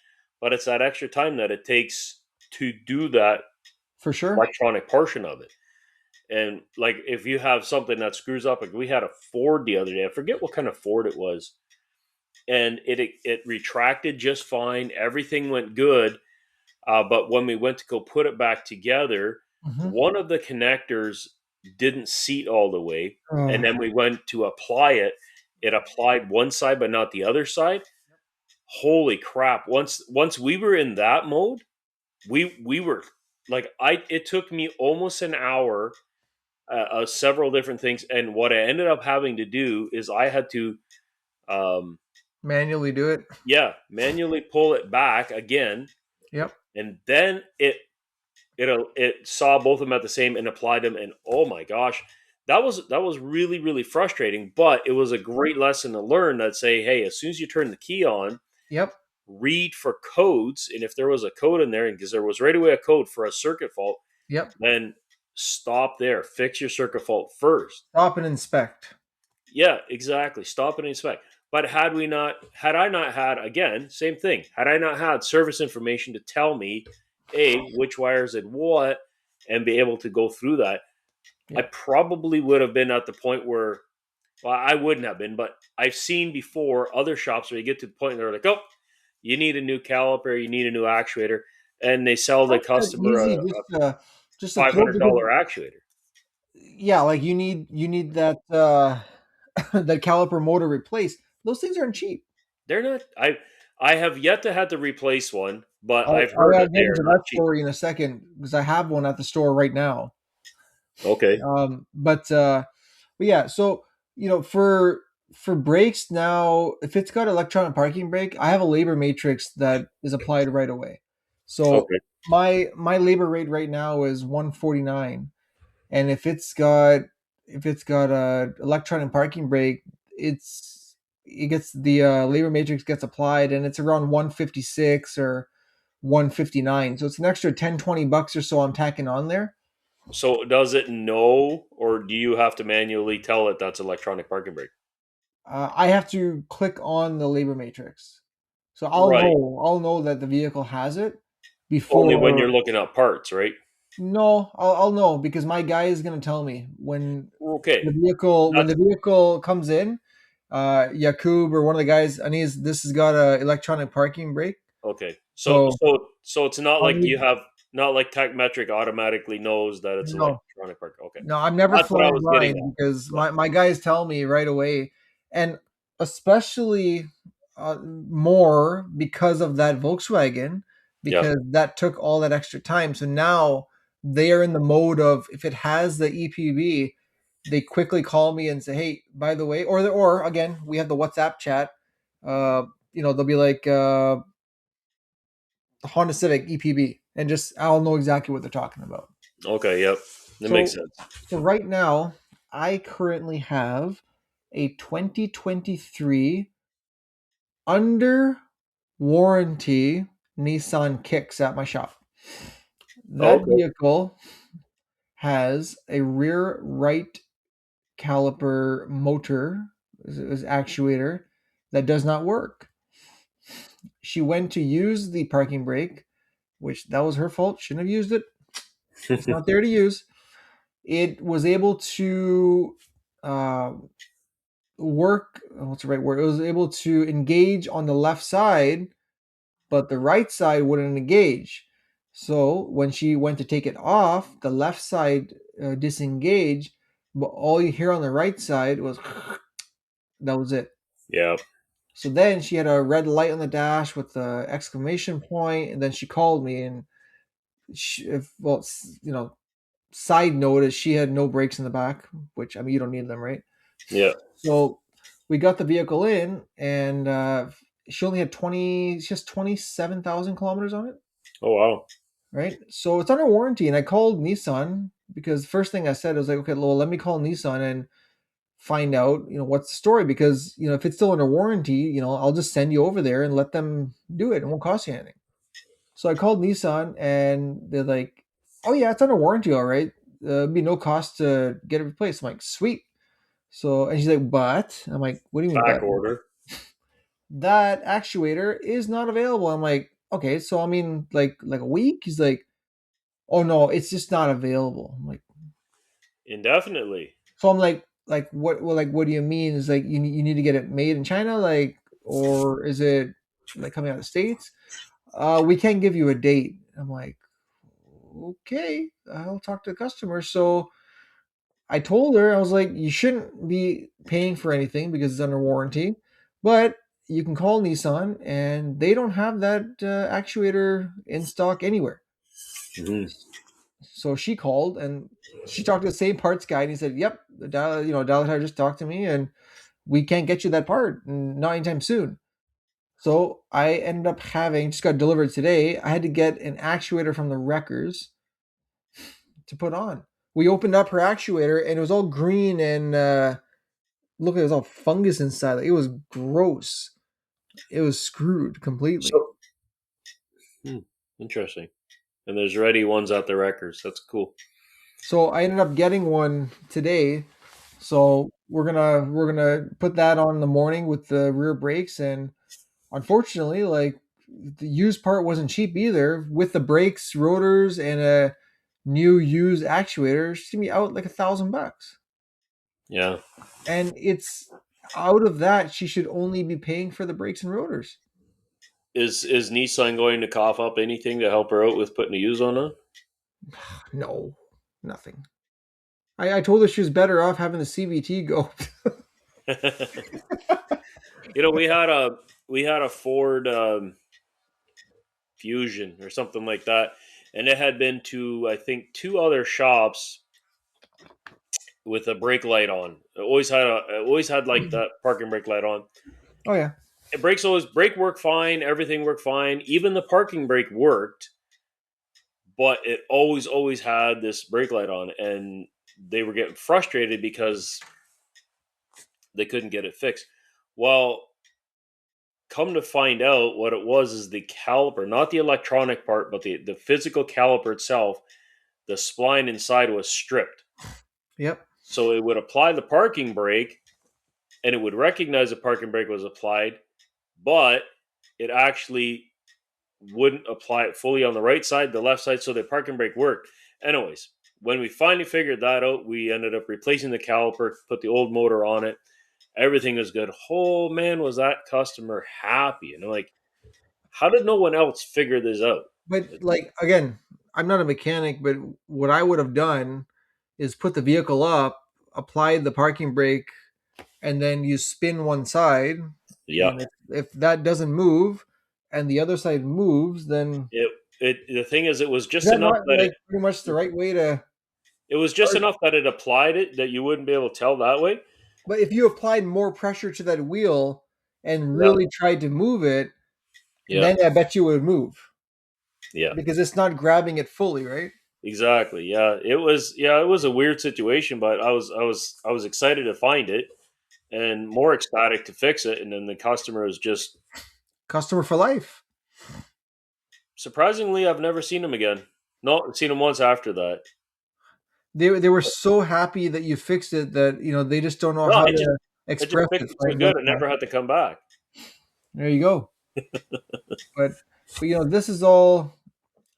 Speaker 2: but it's that extra time that it takes to do that
Speaker 1: For sure.
Speaker 2: electronic portion of it. And like if you have something that screws up, like we had a Ford the other day, I forget what kind of Ford it was, and it retracted just fine. Everything went good, but when we went to go put it back together,
Speaker 1: Hmm.
Speaker 2: one of the connectors didn't seat all the way, and
Speaker 1: Uh,
Speaker 2: then we went to apply it. It applied one side, but not the other side. Holy crap! Once we were in that mode, we were like I. It took me almost an hour, several different things, and what I ended up having to do is I had to um,
Speaker 1: Manually do it.
Speaker 2: manually pull it back again,
Speaker 1: Yep.
Speaker 2: and then it saw both of them at the same and applied them. And oh my gosh, that was really really frustrating. But it was a great lesson to learn. That say, hey, as soon as you turn the key on,
Speaker 1: Yep.
Speaker 2: read for codes, and if there was a code in there, and because there was right away a code for a circuit fault,
Speaker 1: Yep.
Speaker 2: then stop there, fix your circuit fault first.
Speaker 1: Stop and inspect.
Speaker 2: Yeah, exactly. Stop and inspect. But had I not had, again, same thing, had I not had service information to tell me, which wires did what, and be able to go through that, I
Speaker 1: Yep.
Speaker 2: probably would have been at the point where, well, I wouldn't have been, but I've seen before other shops where you get to the point and they're like, oh, you need a new caliper, you need a new actuator, and they sell the
Speaker 1: Not that
Speaker 2: customer
Speaker 1: easy.
Speaker 2: a
Speaker 1: Just to throw because
Speaker 2: $500 actuator.
Speaker 1: yeah, like you need that that caliper motor replaced. Those things aren't cheap.
Speaker 2: They're not. I have yet to have to replace one, but
Speaker 1: I'll
Speaker 2: I've
Speaker 1: I
Speaker 2: heard
Speaker 1: gotta
Speaker 2: that they
Speaker 1: get
Speaker 2: are
Speaker 1: into
Speaker 2: not
Speaker 1: that
Speaker 2: cheap.
Speaker 1: story in a second because I have one at the store right now.
Speaker 2: Okay.
Speaker 1: But yeah, so for brakes now, if it's got electronic parking brake, I have a labor matrix that is applied right away. So
Speaker 2: Okay.
Speaker 1: my labor rate right now is 149, and if it's got a electronic parking brake, it gets the labor matrix gets applied, and it's around 156 or 159. So it's an extra 10-20 bucks or so I'm tacking on there.
Speaker 2: So does it know, or do you have to manually tell it that's electronic parking brake?
Speaker 1: I have to click on the labor matrix. So I'll
Speaker 2: Right.
Speaker 1: know I'll know that the vehicle has it
Speaker 2: Only when
Speaker 1: before.
Speaker 2: you're looking at parts, right?
Speaker 1: No, I'll know because my guy is gonna tell me when
Speaker 2: Okay.
Speaker 1: the
Speaker 2: That's
Speaker 1: vehicle comes in. Yakub or one of the guys, and this has got a electronic parking brake.
Speaker 2: okay. So
Speaker 1: So
Speaker 2: so it's not
Speaker 1: I'll
Speaker 2: like
Speaker 1: need
Speaker 2: you have not like TechMetric automatically knows that it's
Speaker 1: no.
Speaker 2: electronic park. Okay.
Speaker 1: No, I'm never
Speaker 2: That's what I
Speaker 1: flying
Speaker 2: was getting
Speaker 1: blind
Speaker 2: at.
Speaker 1: because
Speaker 2: Yeah.
Speaker 1: my guys tell me right away, and especially more because of that Volkswagen,
Speaker 2: Yeah.
Speaker 1: because that took all that extra time. So now they are in the mode of if it has the EPB, they quickly call me and say, "Hey, by the way," or again, we have the WhatsApp chat. Uh, they'll be like Honda Civic EPB, and just I'll know exactly what they're talking about.
Speaker 2: Okay. Yep. That makes
Speaker 1: So
Speaker 2: sense.
Speaker 1: so right now, I currently have a 2023 under warranty Nissan Kicks at my shop. That
Speaker 2: Okay.
Speaker 1: vehicle has a rear right caliper motor, is actuator, that does not work. She went to use the parking brake, which that was her fault. Shouldn't have used it. It's not there to use. It was able to uh, work. What's the right word? It was able to engage on the left side, but the right side wouldn't engage. So when she went to take it off, the left side disengaged, but all you hear on the right side was that was it.
Speaker 2: Yeah.
Speaker 1: So then she had a red light on the dash with the exclamation point, and then she called me and well, side note is she had no brakes in the back, which I mean you don't need them, right?
Speaker 2: Yeah.
Speaker 1: So we got the vehicle in, and she only had 20, she has 27,000 kilometers on it,
Speaker 2: Oh wow.
Speaker 1: right? So it's under warranty, and I called Nissan because first thing I said was like, okay, well, let me call Nissan and find out, what's the story, because if it's still under warranty, I'll just send you over there and let them do it. It won't cost you anything. So I called Nissan, and they're like, oh yeah, it's under warranty, all right. It'd be no cost to get it replaced. I'm like, sweet. So, and she's like, but I'm like, what do you mean,
Speaker 2: Back
Speaker 1: but
Speaker 2: order.
Speaker 1: that actuator is not available? I'm like, okay, so I mean, like a week. He's like, oh no, it's just not available. I'm like,
Speaker 2: Indefinitely.
Speaker 1: so I'm like what? Well, like, what do you mean? Is like you need to get it made in China, like, or is it like coming out of the States? We can't give you a date. I'm like, okay, I'll talk to the customer. So I told her, I was like, you shouldn't be paying for anything because it's under warranty, but you can call Nissan and they don't have that actuator in stock anywhere.
Speaker 2: Hmm.
Speaker 1: So she called and she talked to the same parts guy and he said, yep, Dallas just talked to me and we can't get you that part, not anytime soon. So I ended up having, just got delivered today. I had to get an actuator from the wreckers to put on. We opened up her actuator and it was all green and look, it was all fungus inside. Like, it was gross. It was screwed completely.
Speaker 2: So hmm, interesting. And there's already ones out there records. That's cool.
Speaker 1: So I ended up getting one today. So we're gonna put that on in the morning with the rear brakes, and unfortunately, like the used part wasn't cheap either. With the brakes, rotors, and a new used actuator, it's gonna be out like $1,000.
Speaker 2: Yeah.
Speaker 1: And it's out of that, she should only be paying for the brakes and rotors.
Speaker 2: Is Nissan going to cough up anything to help her out with putting a use on
Speaker 1: No, nothing. I told her she was better off having the CVT go.
Speaker 2: it? We had a Ford Fusion or something like that, and it had been to I think two other shops with a brake light on. It always had like that parking brake light on.
Speaker 1: Oh yeah,
Speaker 2: Brake worked fine, everything worked fine, even the parking brake worked, but it always had this brake light on, and they were getting frustrated because they couldn't get it fixed. Well, come to find out, what it was is the caliper, not the electronic part, but the physical caliper itself. The spline inside was stripped,
Speaker 1: yep.
Speaker 2: so it would apply the parking brake, and it would recognize the parking brake was applied, but it actually wouldn't apply it fully on the right side, the left side, so the parking brake worked. Anyways, when we finally figured that out, we ended up replacing the caliper, put the old motor on it. Everything was good. Oh man, was that customer happy? And I'm like, how did no one else figure this out?
Speaker 1: But like again, I'm not a mechanic, but what I would have done is put the vehicle up, applied the parking brake, and then you spin one side,
Speaker 2: Yeah,
Speaker 1: and if that doesn't move, and the other side moves, then
Speaker 2: it the thing is, it was
Speaker 1: is
Speaker 2: just
Speaker 1: that
Speaker 2: enough
Speaker 1: not
Speaker 2: that
Speaker 1: like pretty much the right way to
Speaker 2: it was just
Speaker 1: charge?
Speaker 2: enough that it applied it that you wouldn't be able to tell that way.
Speaker 1: But if you applied more pressure to that wheel and
Speaker 2: Yeah,
Speaker 1: really tried to move it,
Speaker 2: yeah,
Speaker 1: then I bet you it would move
Speaker 2: yeah.
Speaker 1: because it's not grabbing it fully, right?
Speaker 2: Exactly. Yeah, it was a weird situation, but I was excited to find it and more ecstatic to fix it, and then the customer was just
Speaker 1: Customer for life.
Speaker 2: surprisingly, I've never seen him again. No, I've seen him once after that.
Speaker 1: They were so happy that you fixed it that they just don't know
Speaker 2: No,
Speaker 1: how to
Speaker 2: it just
Speaker 1: express
Speaker 2: fixed
Speaker 1: it.
Speaker 2: it so
Speaker 1: Frank,
Speaker 2: good
Speaker 1: that's
Speaker 2: it
Speaker 1: why.
Speaker 2: never had to come back.
Speaker 1: There you go. But this is all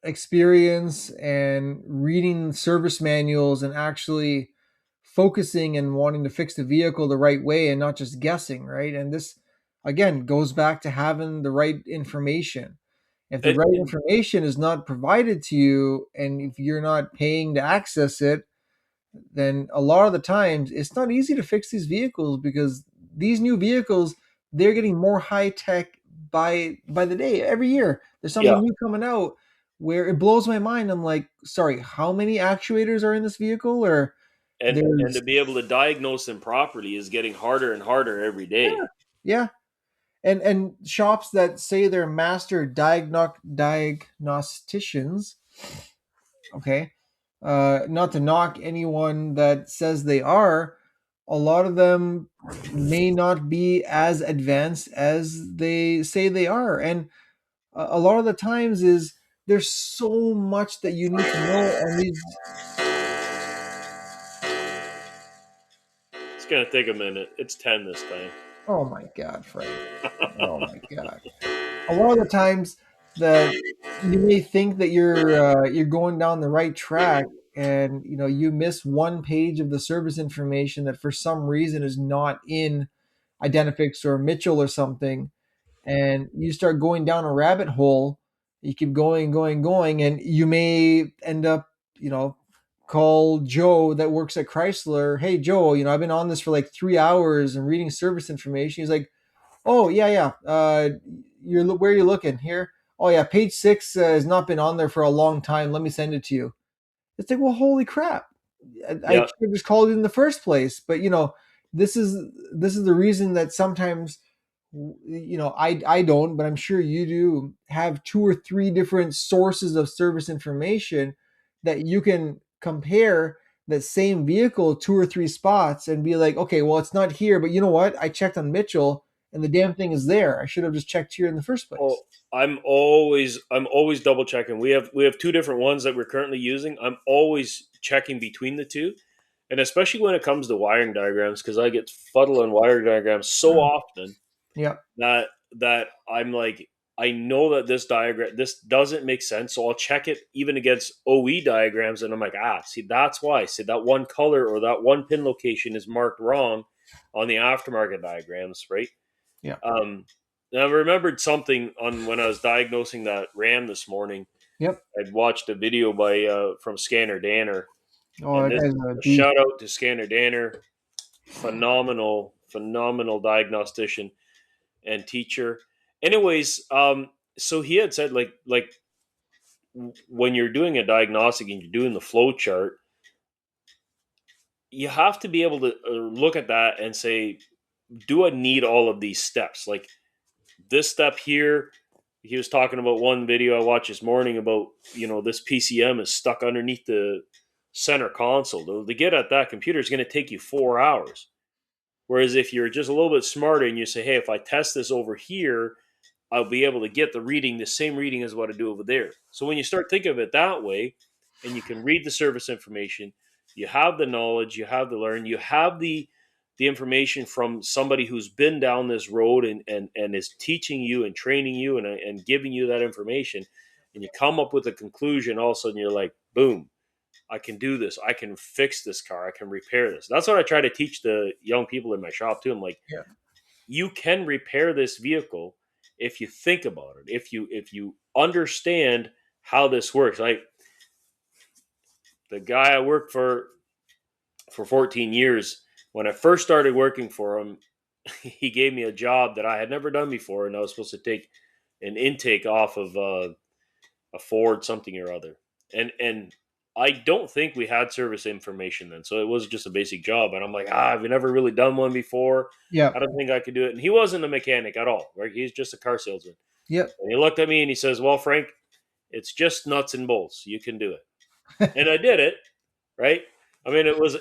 Speaker 1: experience and reading service manuals and actually focusing and wanting to fix the vehicle the right way and not just guessing, right? And this again goes back to having the right information. If the right
Speaker 2: And
Speaker 1: information is not provided to you and if you're not paying to access it, then a lot of the times it's not easy to fix these vehicles because these new vehicles, they're getting more high tech by the day. Every year there's
Speaker 2: yeah,
Speaker 1: something new coming out where it blows my mind. I'm like, sorry, how many actuators are in this vehicle? Or
Speaker 2: and to
Speaker 1: there's
Speaker 2: be able to diagnose them properly is getting harder and harder every
Speaker 1: yeah,
Speaker 2: day.
Speaker 1: yeah. And shops that say they're master diagnosticians, okay, not to knock anyone that says they are, a lot of them may not be as advanced as they say they are. And a lot of the times is there's so much that you need to know on these.
Speaker 2: It's gonna take a minute. It's 10 this time.
Speaker 1: Oh my God, Frank. Oh my God. A lot of the times that you may think that you're going down the right track, and you miss one page of the service information that for some reason is not in Identifix or Mitchell or something, and you start going down a rabbit hole. You keep going, going, going, and you may end up, call Joe that works at Chrysler. Hey, Joe, I've been on this for like 3 hours and reading service information. He's like, oh yeah, yeah. You're where are you looking here? Oh yeah, page 6 has not been on there for a long time. Let me send it to you. It's like, well, holy crap! I
Speaker 2: Yeah.
Speaker 1: should have just called it in the first place. But this is this is the reason that sometimes I don't, but I'm sure you do have two or three different sources of service information that you can compare that same vehicle two or three spots and be like, okay, well, it's not here, but you know what? I checked on Mitchell and the damn thing is there. I should have just checked here in the first
Speaker 2: Oh,
Speaker 1: place.
Speaker 2: I'm always double checking. We have two different ones that we're currently using. I'm always checking between the two, and especially when it comes to wiring diagrams, because I get fuddled on wiring diagrams so often
Speaker 1: Yeah,
Speaker 2: that I'm like, I know that this doesn't make sense, so I'll check it even against OE diagrams, and I'm like, see, that's why. See, that one color or that one pin location is marked wrong on the aftermarket diagrams, right?
Speaker 1: yeah,
Speaker 2: And I remembered something on when I was diagnosing that RAM this morning.
Speaker 1: yep.
Speaker 2: I'd watched a video by from Scanner Danner,
Speaker 1: Oh,
Speaker 2: and
Speaker 1: that
Speaker 2: this
Speaker 1: guy's a
Speaker 2: a
Speaker 1: beast.
Speaker 2: shout out to Scanner Danner, phenomenal diagnostician and teacher. Anyways, so he had said when you're doing a diagnostic and you're doing the flow chart, you have to be able to look at that and say, do I need all of these steps? Like this step here, he was talking about one video I watched this morning about, this PCM is stuck underneath the center console. To get at that computer is going to take you 4 hours. Whereas if you're just a little bit smarter and you say, hey, if I test this over here, I'll be able to get the same reading as what I do over there. So when you start thinking of it that way, and you can read the service information, you have the knowledge, you have the learn, you have the information from somebody who's been down this road and is teaching you and training you and giving you that information, and you come up with a conclusion, all of a sudden you're like, boom, I can do this. I can fix this car. I can repair this. That's what I try to teach the young people in my shop too. I'm like,
Speaker 1: Yeah,
Speaker 2: you can repair this vehicle if you think about it, if you understand how this works. Like the guy I worked for 14 years, when I first started working for him, he gave me a job that I had never done before, and I was supposed to take an intake off of a Ford something or other. And I don't think we had service information then, so it was just a basic job. And I'm like, I've never really done one before.
Speaker 1: yeah,
Speaker 2: I don't think I could do it. And he wasn't a mechanic at all, right? He's just a car salesman.
Speaker 1: yep.
Speaker 2: And he looked at me and he says, "Well, Frank, it's just nuts and bolts. You can do it." And I did it, right? I mean, it was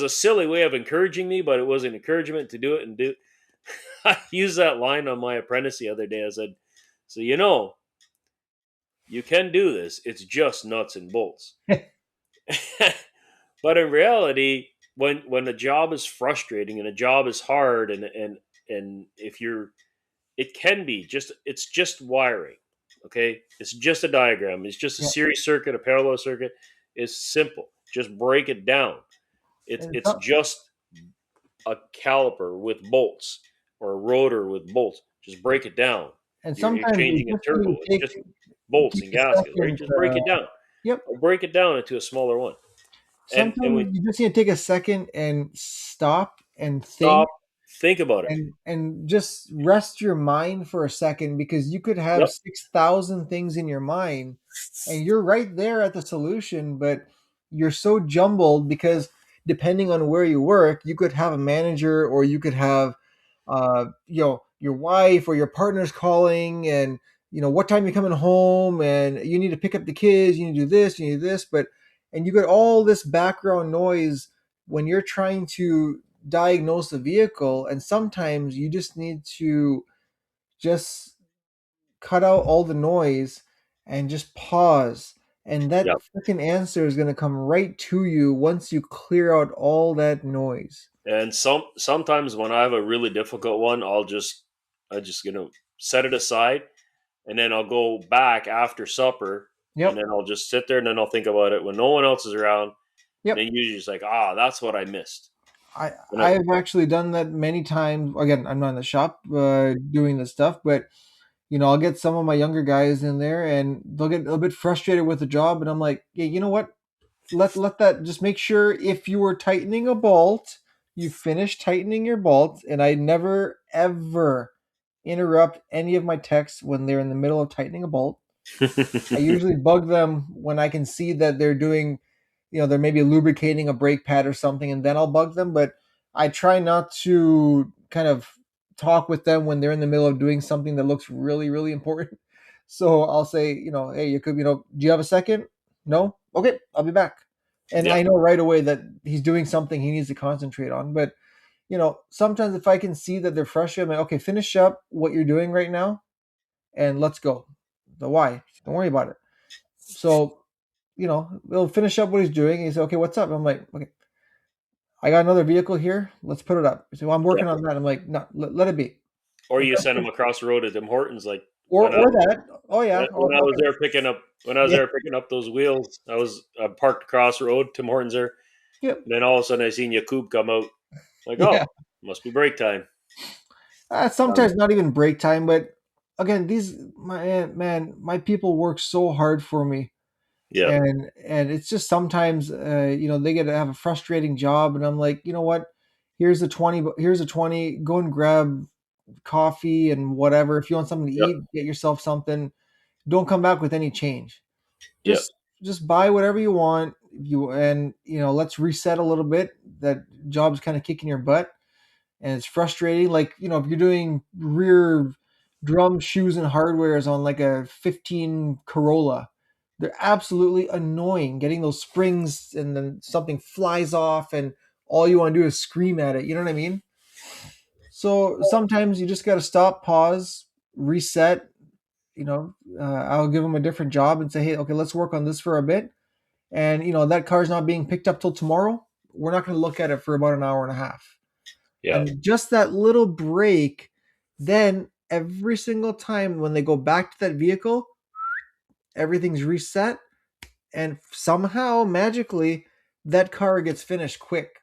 Speaker 2: a silly way of encouraging me, but it was an encouragement to do it and do. I used that line on my apprentice the other day. I said, "So You can do this. It's just nuts and bolts. But in reality, when a job is frustrating and a job is hard, and if you're, it can be just, it's just wiring. Okay, it's just a diagram. It's just a
Speaker 1: Yeah.
Speaker 2: series circuit, a parallel circuit. It's simple. Just break it down.
Speaker 1: And
Speaker 2: It's just a caliper with bolts or a rotor with bolts. Just break it down. You're
Speaker 1: sometimes you
Speaker 2: changing a
Speaker 1: just need
Speaker 2: turbo.
Speaker 1: to
Speaker 2: It's just bolts
Speaker 1: take
Speaker 2: and
Speaker 1: a
Speaker 2: gaskets, right?
Speaker 1: second.
Speaker 2: Just break it down.
Speaker 1: Yep.
Speaker 2: Or break it down into a smaller one. And we
Speaker 1: Sometimes you just need to take a second and stop and think
Speaker 2: stop, think about it.
Speaker 1: and just rest your mind for a second, because you could have
Speaker 2: Yep.
Speaker 1: 6,000 things in your mind and you're right there at the solution, but you're so jumbled because depending on where you work, you could have a manager, or you could have your wife or your partner's calling, and what time you're coming home, and you need to pick up the kids, you need to do this, you need to do this, but and you got all this background noise when you're trying to diagnose the vehicle, and sometimes you just need to just cut out all the noise and just pause, and that
Speaker 2: Yep.
Speaker 1: freaking answer is going to come right to you once you clear out all that noise.
Speaker 2: And sometimes when I have a really difficult one, I just set it aside, and then I'll go back after supper, and
Speaker 1: Yep.
Speaker 2: then I'll just sit there, and then I'll think about it when no one else is around. And
Speaker 1: Yep.
Speaker 2: then usually it's like, that's what I missed.
Speaker 1: I
Speaker 2: And I,
Speaker 1: I've actually done that many times. Again, I'm not in the shop doing this stuff, but I'll get some of my younger guys in there, and they'll get a little bit frustrated with the job, and I'm like, yeah, you know what? Let that, just make sure if you were tightening a bolt, you finish tightening your bolt, and I never ever interrupt any of my techs when they're in the middle of tightening a bolt. I usually bug them when I can see that they're doing, they're maybe lubricating a brake pad or something, and then I'll bug them. But I try not to kind of talk with them when they're in the middle of doing something that looks really, really important. So I'll say, hey, you could, do you have a second? No? Okay, I'll be back. And
Speaker 2: yeah,
Speaker 1: I know right away that he's doing something he needs to concentrate on. But, sometimes if I can see that they're frustrated, I'm like, okay, finish up what you're doing right now and let's go. The why? Don't worry about it. So, we'll finish up what he's doing. He said, okay, what's up? I'm like, okay, I got another vehicle here. Let's put it up. He said, well, I'm
Speaker 2: yeah.
Speaker 1: working on that. I'm like, no, let it be.
Speaker 2: Or you send
Speaker 1: Okay.
Speaker 2: them across the road to Tim Hortons, like
Speaker 1: Or that. Oh yeah.
Speaker 2: when I
Speaker 1: Oh,
Speaker 2: was
Speaker 1: okay.
Speaker 2: there picking up
Speaker 1: Yeah.
Speaker 2: those wheels. I parked across the road, Tim Hortons there,
Speaker 1: Yep.
Speaker 2: and then all of a sudden I seen Yakub come out. Like,
Speaker 1: Yeah.
Speaker 2: must be break time.
Speaker 1: Sometimes not even break time, but again, these my man, my people work so hard for me,
Speaker 2: Yeah,
Speaker 1: and it's just sometimes they get to have a frustrating job, and I'm like, you know what? Here's a 20. Here's a 20. Go and grab coffee and whatever. If you want something to
Speaker 2: yeah,
Speaker 1: eat, get yourself something. Don't come back with any change.
Speaker 2: yeah,
Speaker 1: Just buy whatever you want. Let's reset a little bit. That job's kind of kicking your butt, and it's frustrating. Like, if you're doing rear drum shoes and hardwares on like a 15 Corolla, they're absolutely annoying. Getting those springs and then something flies off, and all you want to do is scream at it. You know what I mean? So sometimes you just got to stop, pause, reset. I'll give them a different job and say, hey, okay, let's work on this for a bit. And that car's not being picked up till tomorrow. We're not going to look at it for about an hour and a half.
Speaker 2: yeah.
Speaker 1: And just that little break, then every single time when they go back to that vehicle, everything's reset, and somehow magically that car gets finished quick,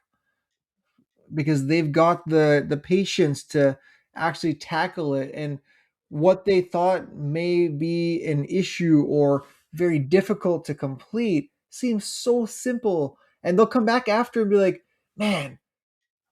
Speaker 1: because they've got the patience to actually tackle it, and what they thought may be an issue or very difficult to complete seems so simple, and they'll come back after and be like, man,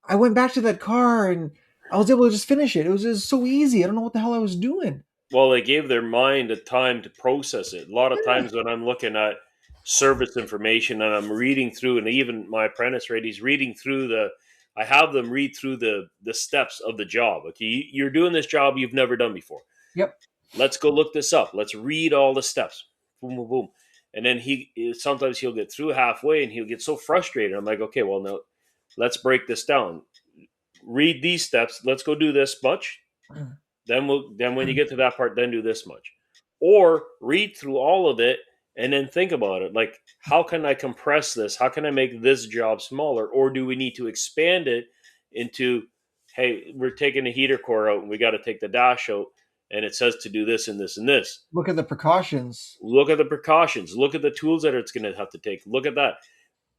Speaker 1: I went back to that car and I was able to just finish it. It was just so easy. I don't know what the hell I was doing.
Speaker 2: Well, they gave their mind a time to process it. A lot of
Speaker 1: Yeah.
Speaker 2: times when I'm looking at service information and I'm reading through, and even my apprentice, right, he's reading through I have them read through the steps of the job. Okay, you're doing this job you've never done before.
Speaker 1: Yep.
Speaker 2: Let's go look this up. Let's read all the steps. Boom, boom, boom. And then sometimes he'll get through halfway and he'll get so frustrated. I'm like, okay, well, now let's break this down. Read these steps. Let's go do this much. Then when you get to that part, then do this much. or read through all of it and then think about it. Like, how can I compress this? How can I make this job smaller? Or do we need to expand it into, hey, we're taking the heater core out and we got to take the dash out, and it says to do this and this and this.
Speaker 1: Look at the precautions.
Speaker 2: Look at the precautions. Look at the tools that it's going to have to take. Look at that.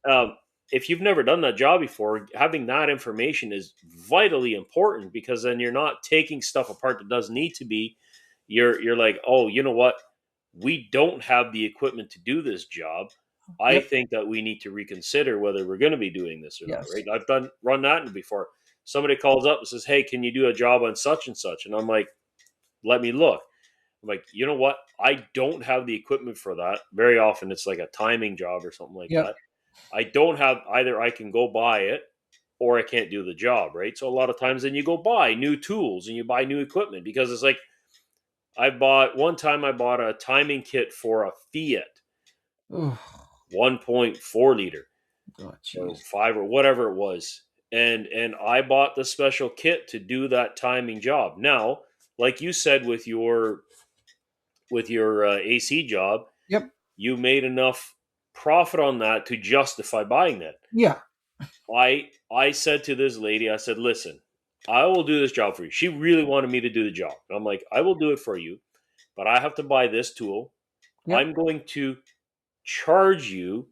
Speaker 2: Um, if you've never done that job before, having that information is vitally important, because then you're not taking stuff apart that doesn't need to be. You're like, oh, you know what? We don't have the equipment to do this job. I
Speaker 1: Yep.
Speaker 2: think that we need to reconsider whether we're going to be doing this or not. Right?
Speaker 1: Yes.
Speaker 2: I've done run that before. Somebody calls up and says, "Hey, can you do a job on such and such?" And I'm like, "Let me look." I'm like, you know what? I don't have the equipment for that. Very often, it's like a timing job or something like
Speaker 1: Yep.
Speaker 2: that. I don't have either. I can go buy it, or I can't do the job. Right? So a lot of times, then you go buy new tools and you buy new equipment, because it's like, I bought a timing kit for a Fiat
Speaker 1: Ugh.
Speaker 2: 1.4 liter
Speaker 1: Oh,
Speaker 2: or
Speaker 1: jeez.
Speaker 2: 5 or whatever it was, and I bought the special kit to do that timing job. Now, like you said with your AC job,
Speaker 1: Yep.
Speaker 2: you made enough profit on that to justify buying that.
Speaker 1: Yeah.
Speaker 2: I said to this lady, I said, listen, I will do this job for you. She really wanted me to do the job. And I'm like, I will do it for you, but I have to buy this tool.
Speaker 1: Yep.
Speaker 2: I'm going to charge you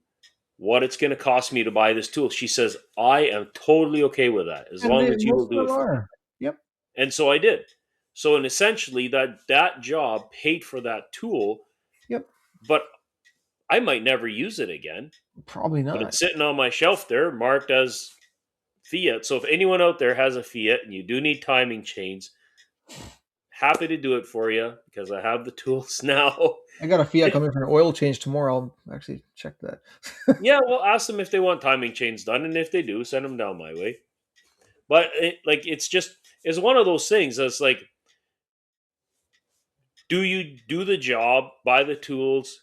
Speaker 2: what it's going to cost me to buy this tool. She says, I am totally okay with that as
Speaker 1: And
Speaker 2: long
Speaker 1: they,
Speaker 2: as you will
Speaker 1: most of
Speaker 2: do it
Speaker 1: them
Speaker 2: for me.
Speaker 1: are. Yep.
Speaker 2: And so I did. So, and essentially, that job paid for that tool,
Speaker 1: Yep.
Speaker 2: but I might never use it again.
Speaker 1: Probably
Speaker 2: But
Speaker 1: not.
Speaker 2: it's sitting on my shelf there, marked as Fiat. So if anyone out there has a Fiat and you do need timing chains, happy to do it for you because I have the tools now.
Speaker 1: I got a Fiat coming for an oil change tomorrow. I'll actually check that.
Speaker 2: Yeah, well, ask them if they want timing chains done, and if they do, send them down my way. But it's one of those things that's like, do you do the job, buy the tools,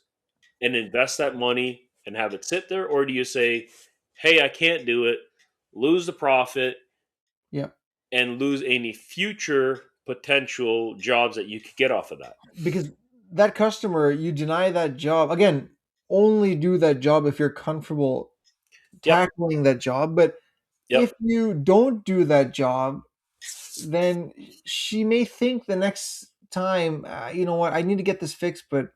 Speaker 2: and invest that money and have it sit there, or do you say, hey, I can't do it, lose the profit,
Speaker 1: Yep.
Speaker 2: and lose any future potential jobs that you could get off of that?
Speaker 1: Because that customer, you deny that job. Again, only do that job if you're comfortable
Speaker 2: Yep,
Speaker 1: tackling that job. But if
Speaker 2: yep,
Speaker 1: you don't do that job, then she may think the next time, you know what, I need to get this fixed, but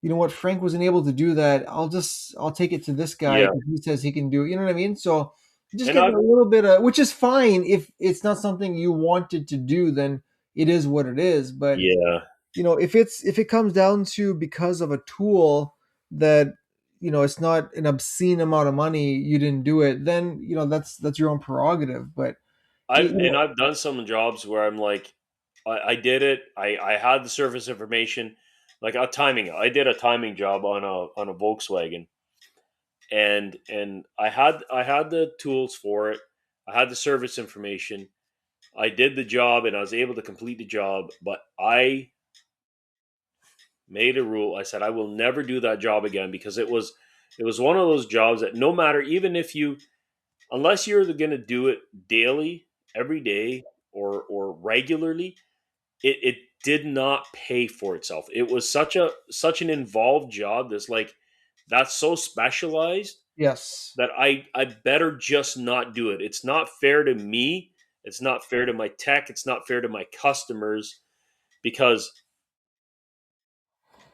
Speaker 1: you know what, Frank wasn't able to do that. I'll take it to this guy
Speaker 2: yeah.
Speaker 1: because he says he can do it. You know what I mean? So just
Speaker 2: And
Speaker 1: getting
Speaker 2: I've
Speaker 1: a little bit of, which is fine if it's not something you wanted to do, then it is what it is. But
Speaker 2: yeah,
Speaker 1: you know, if it comes down to because of a tool that, you know, it's not an obscene amount of money, you didn't do it, then you know that's your own prerogative. But you know,
Speaker 2: I've done some jobs where I'm like, I did it. I had the service information, like a timing. I did a timing job on a Volkswagen, and I had the tools for it. I had the service information. I did the job and I was able to complete the job, but I made a rule. I said I will never do that job again, because it was one of those jobs that no matter, even if you, unless you're going to do it daily, every day, or regularly, it did not pay for itself. It was such an involved job that's so specialized
Speaker 1: yes.
Speaker 2: that I better just not do it. It's not fair to me. It's not fair to my tech. It's not fair to my customers, because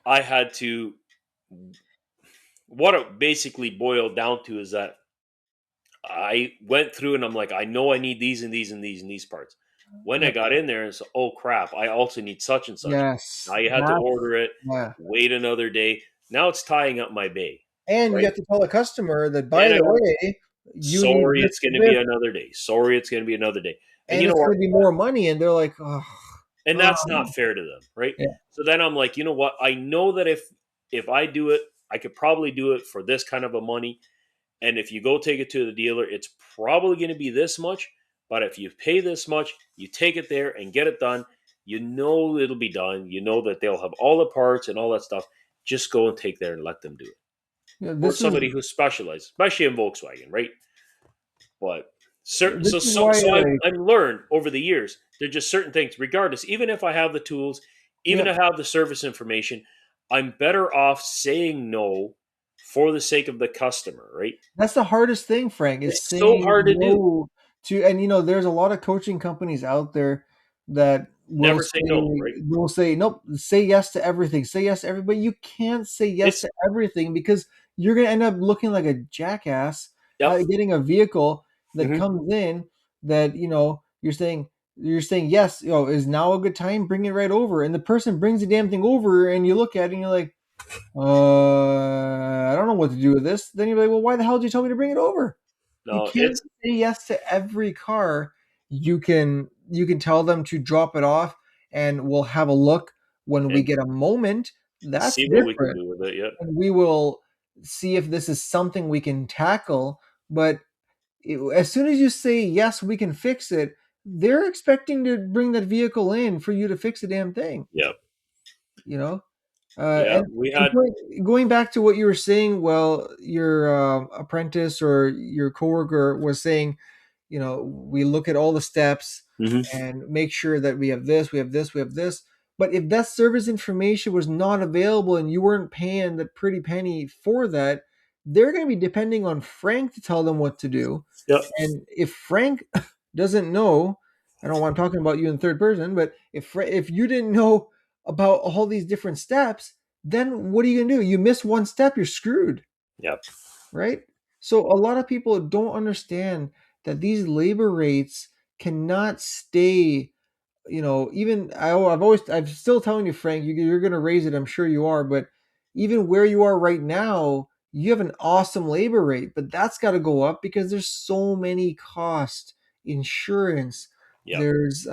Speaker 2: I had to. What it basically boiled down to is that I went through and I'm like, I know I need these and these and these and these parts. When I
Speaker 1: Yep.
Speaker 2: got in there, and so, oh crap, I also need such and such. Now
Speaker 1: Yes.
Speaker 2: you had to
Speaker 1: That's,
Speaker 2: order it,
Speaker 1: yeah.
Speaker 2: wait another day. Now it's tying up my bay,
Speaker 1: And you
Speaker 2: right?
Speaker 1: have to tell the customer that, by
Speaker 2: And I
Speaker 1: the
Speaker 2: got,
Speaker 1: way, you need
Speaker 2: sorry,
Speaker 1: this,
Speaker 2: it's going to be
Speaker 1: this,
Speaker 2: another day. Sorry, it's going to be another day. And
Speaker 1: and
Speaker 2: you know
Speaker 1: it's
Speaker 2: what?
Speaker 1: going to be more money. And they're like, oh,
Speaker 2: And
Speaker 1: oh.
Speaker 2: that's not fair to them, right?
Speaker 1: Yeah.
Speaker 2: So then I'm like, you know what? I know that if I do it, I could probably do it for this kind of a money. And if you go take it to the dealer, it's probably going to be this much. But if you pay this much, you take it there and get it done. You know it'll be done. You know that they'll have all the parts and all that stuff. Just go and take there and let them do it.
Speaker 1: Yeah,
Speaker 2: Or somebody who specializes, especially in Volkswagen, right? But
Speaker 1: this is why
Speaker 2: I've learned over the years there's just certain things, regardless, even if I have the tools, even
Speaker 1: Yep.
Speaker 2: to have the service information, I'm better off saying no for the sake of the customer, right?
Speaker 1: That's the hardest thing, Frank, is
Speaker 2: It's so
Speaker 1: saying
Speaker 2: hard to do.
Speaker 1: no to, and there's a lot of coaching companies out there that
Speaker 2: Never say no, right?
Speaker 1: will say nope, say yes to everything, say yes to everybody. You can't say yes
Speaker 2: It's
Speaker 1: to everything because you're gonna end up looking like a jackass,
Speaker 2: yep.
Speaker 1: getting a vehicle that
Speaker 2: Hmm.
Speaker 1: comes in that you're saying yes, is now a good time, bring it right over, and the person brings the damn thing over, and you look at it and you're like, I don't know what to do with this. Then you're like, well, why the hell did you tell me to bring it over? You
Speaker 2: No,
Speaker 1: can't say yes to every car. You can tell them to drop it off, and we'll have a look when we
Speaker 2: and
Speaker 1: get a moment. That's
Speaker 2: see what we can
Speaker 1: different,
Speaker 2: do with it. Yep.
Speaker 1: and we will see if this is something we can tackle. But as soon as you say yes, we can fix it, they're expecting to bring that vehicle in for you to fix the damn thing.
Speaker 2: Yep.
Speaker 1: You know.
Speaker 2: Yeah. We
Speaker 1: And
Speaker 2: had.
Speaker 1: going back to what you were saying, well, your apprentice or your coworker was saying, we look at all the steps
Speaker 2: Hmm.
Speaker 1: and make sure that we have this, we have this, we have this. But if that service information was not available and you weren't paying that pretty penny for that, they're going to be depending on Frank to tell them what to do.
Speaker 2: Yep.
Speaker 1: And if Frank doesn't know, I don't know why I'm talking about you in third person, but if you didn't know about all these different steps, then what are you gonna do? You miss one step, you're screwed,
Speaker 2: Yep.
Speaker 1: right? So a lot of people don't understand that these labor rates cannot stay. Even I'm still telling you, Frank, you're gonna raise it. I'm sure you are, but even where you are right now, you have an awesome labor rate, but that's got to go up because there's so many costs, insurance.
Speaker 2: Yep.
Speaker 1: There's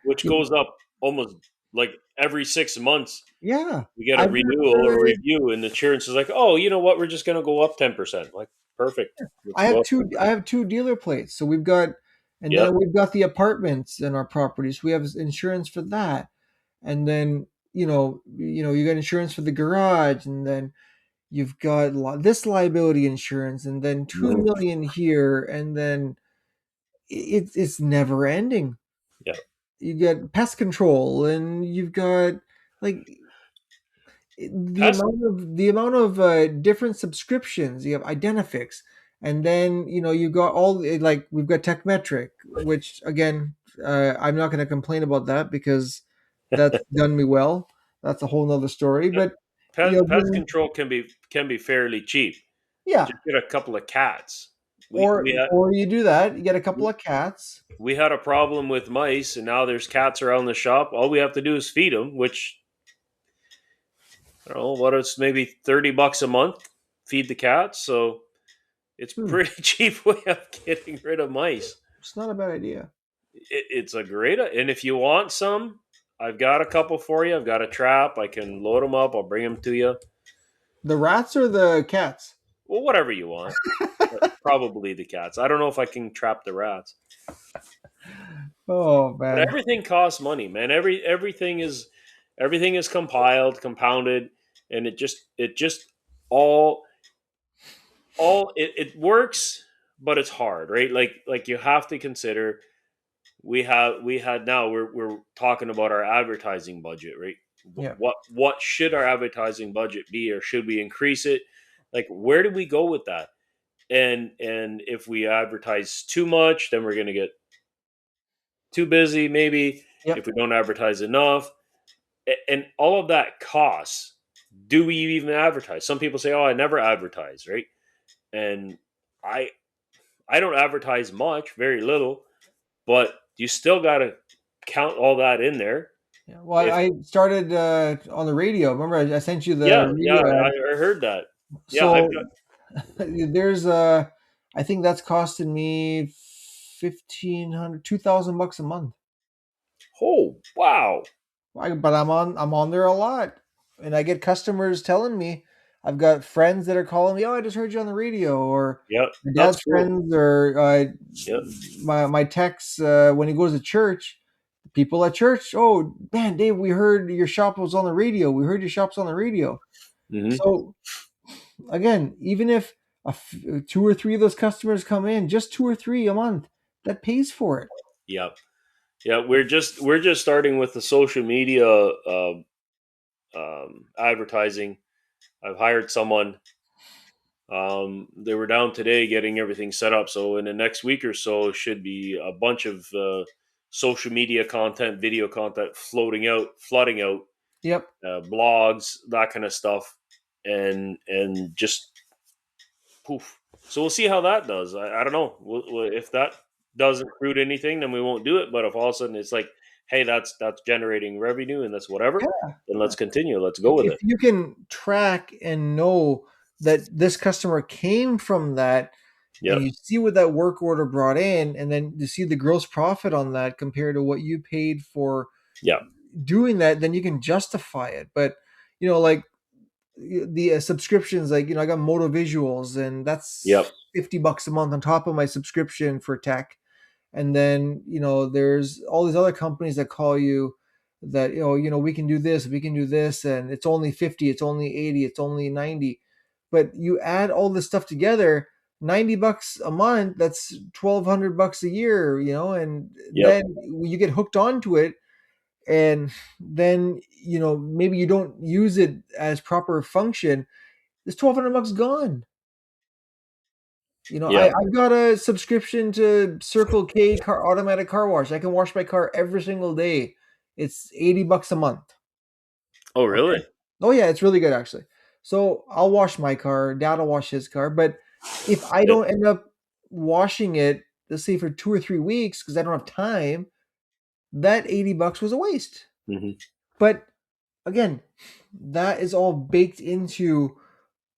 Speaker 2: Which
Speaker 1: you,
Speaker 2: goes up almost like every 6 months.
Speaker 1: yeah.
Speaker 2: We get a
Speaker 1: I've
Speaker 2: renewal or a review, and the insurance is like, "Oh, you know what? We're just going to go up 10%." Like, perfect. Let's
Speaker 1: I
Speaker 2: go
Speaker 1: have
Speaker 2: up
Speaker 1: two. I
Speaker 2: 10%.
Speaker 1: have two dealer plates. So we've got, and
Speaker 2: Yep.
Speaker 1: then we've got the apartments in our properties. We have insurance for that, and then you got insurance for the garage, and then you've got this liability insurance, and then two
Speaker 2: Mhm.
Speaker 1: million here, and then it's never ending.
Speaker 2: Yep.
Speaker 1: You got pest control, and you've got like the
Speaker 2: Pest.
Speaker 1: amount of different subscriptions. You have Identifix, and then you've got like we've got Techmetric, which again, I'm not going to complain about that because that's done me well. That's a whole nother story. But
Speaker 2: Pest
Speaker 1: then,
Speaker 2: control can be fairly cheap.
Speaker 1: yeah,
Speaker 2: Just get a couple of cats. We
Speaker 1: or
Speaker 2: we had
Speaker 1: or you do that, you get a couple of cats.
Speaker 2: we had a problem with mice, and now there's cats around the shop. All we have to do is feed them, which I don't know what it's maybe $30 a month. Feed the cats, so it's
Speaker 1: Hmm,
Speaker 2: pretty cheap way of getting rid of mice.
Speaker 1: it's not a bad idea.
Speaker 2: It's a great, and if you want some, I've got a couple for you. I've got a trap. I can load them up. I'll bring them to you.
Speaker 1: The rats or the cats?
Speaker 2: Well, whatever you want. But probably the cats. I don't know if I can trap the rats.
Speaker 1: Oh
Speaker 2: But
Speaker 1: man,
Speaker 2: everything costs money, man. Everything is compiled, compounded, and it just all it works, but it's hard, right? Like you have to consider we had now we're talking about our advertising budget, right?
Speaker 1: yeah.
Speaker 2: What should our advertising budget be, or should we increase it? Like, where do we go with that? And if we advertise too much, then we're going to get too busy, maybe. If
Speaker 1: Yep.
Speaker 2: we don't advertise enough, and all of that costs, do we even advertise? Some people say, "Oh, I never advertise," right? And I I don't advertise much, very little, but you still got to count all that in there.
Speaker 1: Yeah. Well,
Speaker 2: If
Speaker 1: I started on the radio. Remember, I sent you the
Speaker 2: yeah,
Speaker 1: radio ad.
Speaker 2: I heard that. Yeah, I've
Speaker 1: So
Speaker 2: got.
Speaker 1: there's I think that's costing me 1,500, 2,000 bucks a month.
Speaker 2: Oh, wow.
Speaker 1: But I'm on there a lot, and I get customers telling me. I've got friends that are calling me. Oh, I just heard you on the radio, or
Speaker 2: Yep,
Speaker 1: my
Speaker 2: that's
Speaker 1: dad's
Speaker 2: cool.
Speaker 1: friends, or
Speaker 2: Yep.
Speaker 1: my texts when he goes to church. People at church. Oh man, Dave, we heard your shop was on the radio. We heard your shop's on the radio.
Speaker 2: Hmm.
Speaker 1: So again, even if two or three of those customers come in, just two or three a month, that pays for it.
Speaker 2: Yep. Yeah, we're just starting with the social media advertising. I've hired someone. They were down today getting everything set up. So in the next week or so, should be a bunch of social media content, video content flooding out,
Speaker 1: Yep.
Speaker 2: blogs, that kind of stuff, and just poof. So we'll see how that does. I don't know. If that doesn't fruit anything, then we won't do it. But if all of a sudden it's like, hey, that's generating revenue and that's whatever,
Speaker 1: Yeah.
Speaker 2: then let's continue. Let's go with
Speaker 1: If
Speaker 2: it.
Speaker 1: you can track and know that this customer came from that, and
Speaker 2: Yep.
Speaker 1: you see what that work order brought in, and then you see the gross profit on that compared to what you paid for
Speaker 2: Yep.
Speaker 1: doing that, then you can justify it. But like the subscriptions, like I got Moto Visuals, and
Speaker 2: Yep.
Speaker 1: that's $50 a month on top of my subscription for tech. And then there's all these other companies that call you that we can do this, we can do this, and it's only 50, it's only 80, it's only 90. But you add all this stuff together, $90 a month, that's $1,200 a year, and
Speaker 2: Yep.
Speaker 1: then you get hooked onto it, and then maybe you don't use it as proper function. This $1,200 gone.
Speaker 2: Yep.
Speaker 1: I've got a subscription to Circle K car automatic car wash. I can wash my car every single day. It's $80 a month.
Speaker 2: Oh,
Speaker 1: Okay.
Speaker 2: really?
Speaker 1: Oh yeah, it's really good actually. So I'll wash my car, Dad will wash his car. But if I
Speaker 2: Yep.
Speaker 1: don't end up washing it, let's say for 2 or 3 weeks, because I don't have time, that $80 was a waste.
Speaker 2: Hmm.
Speaker 1: But again, that is all baked into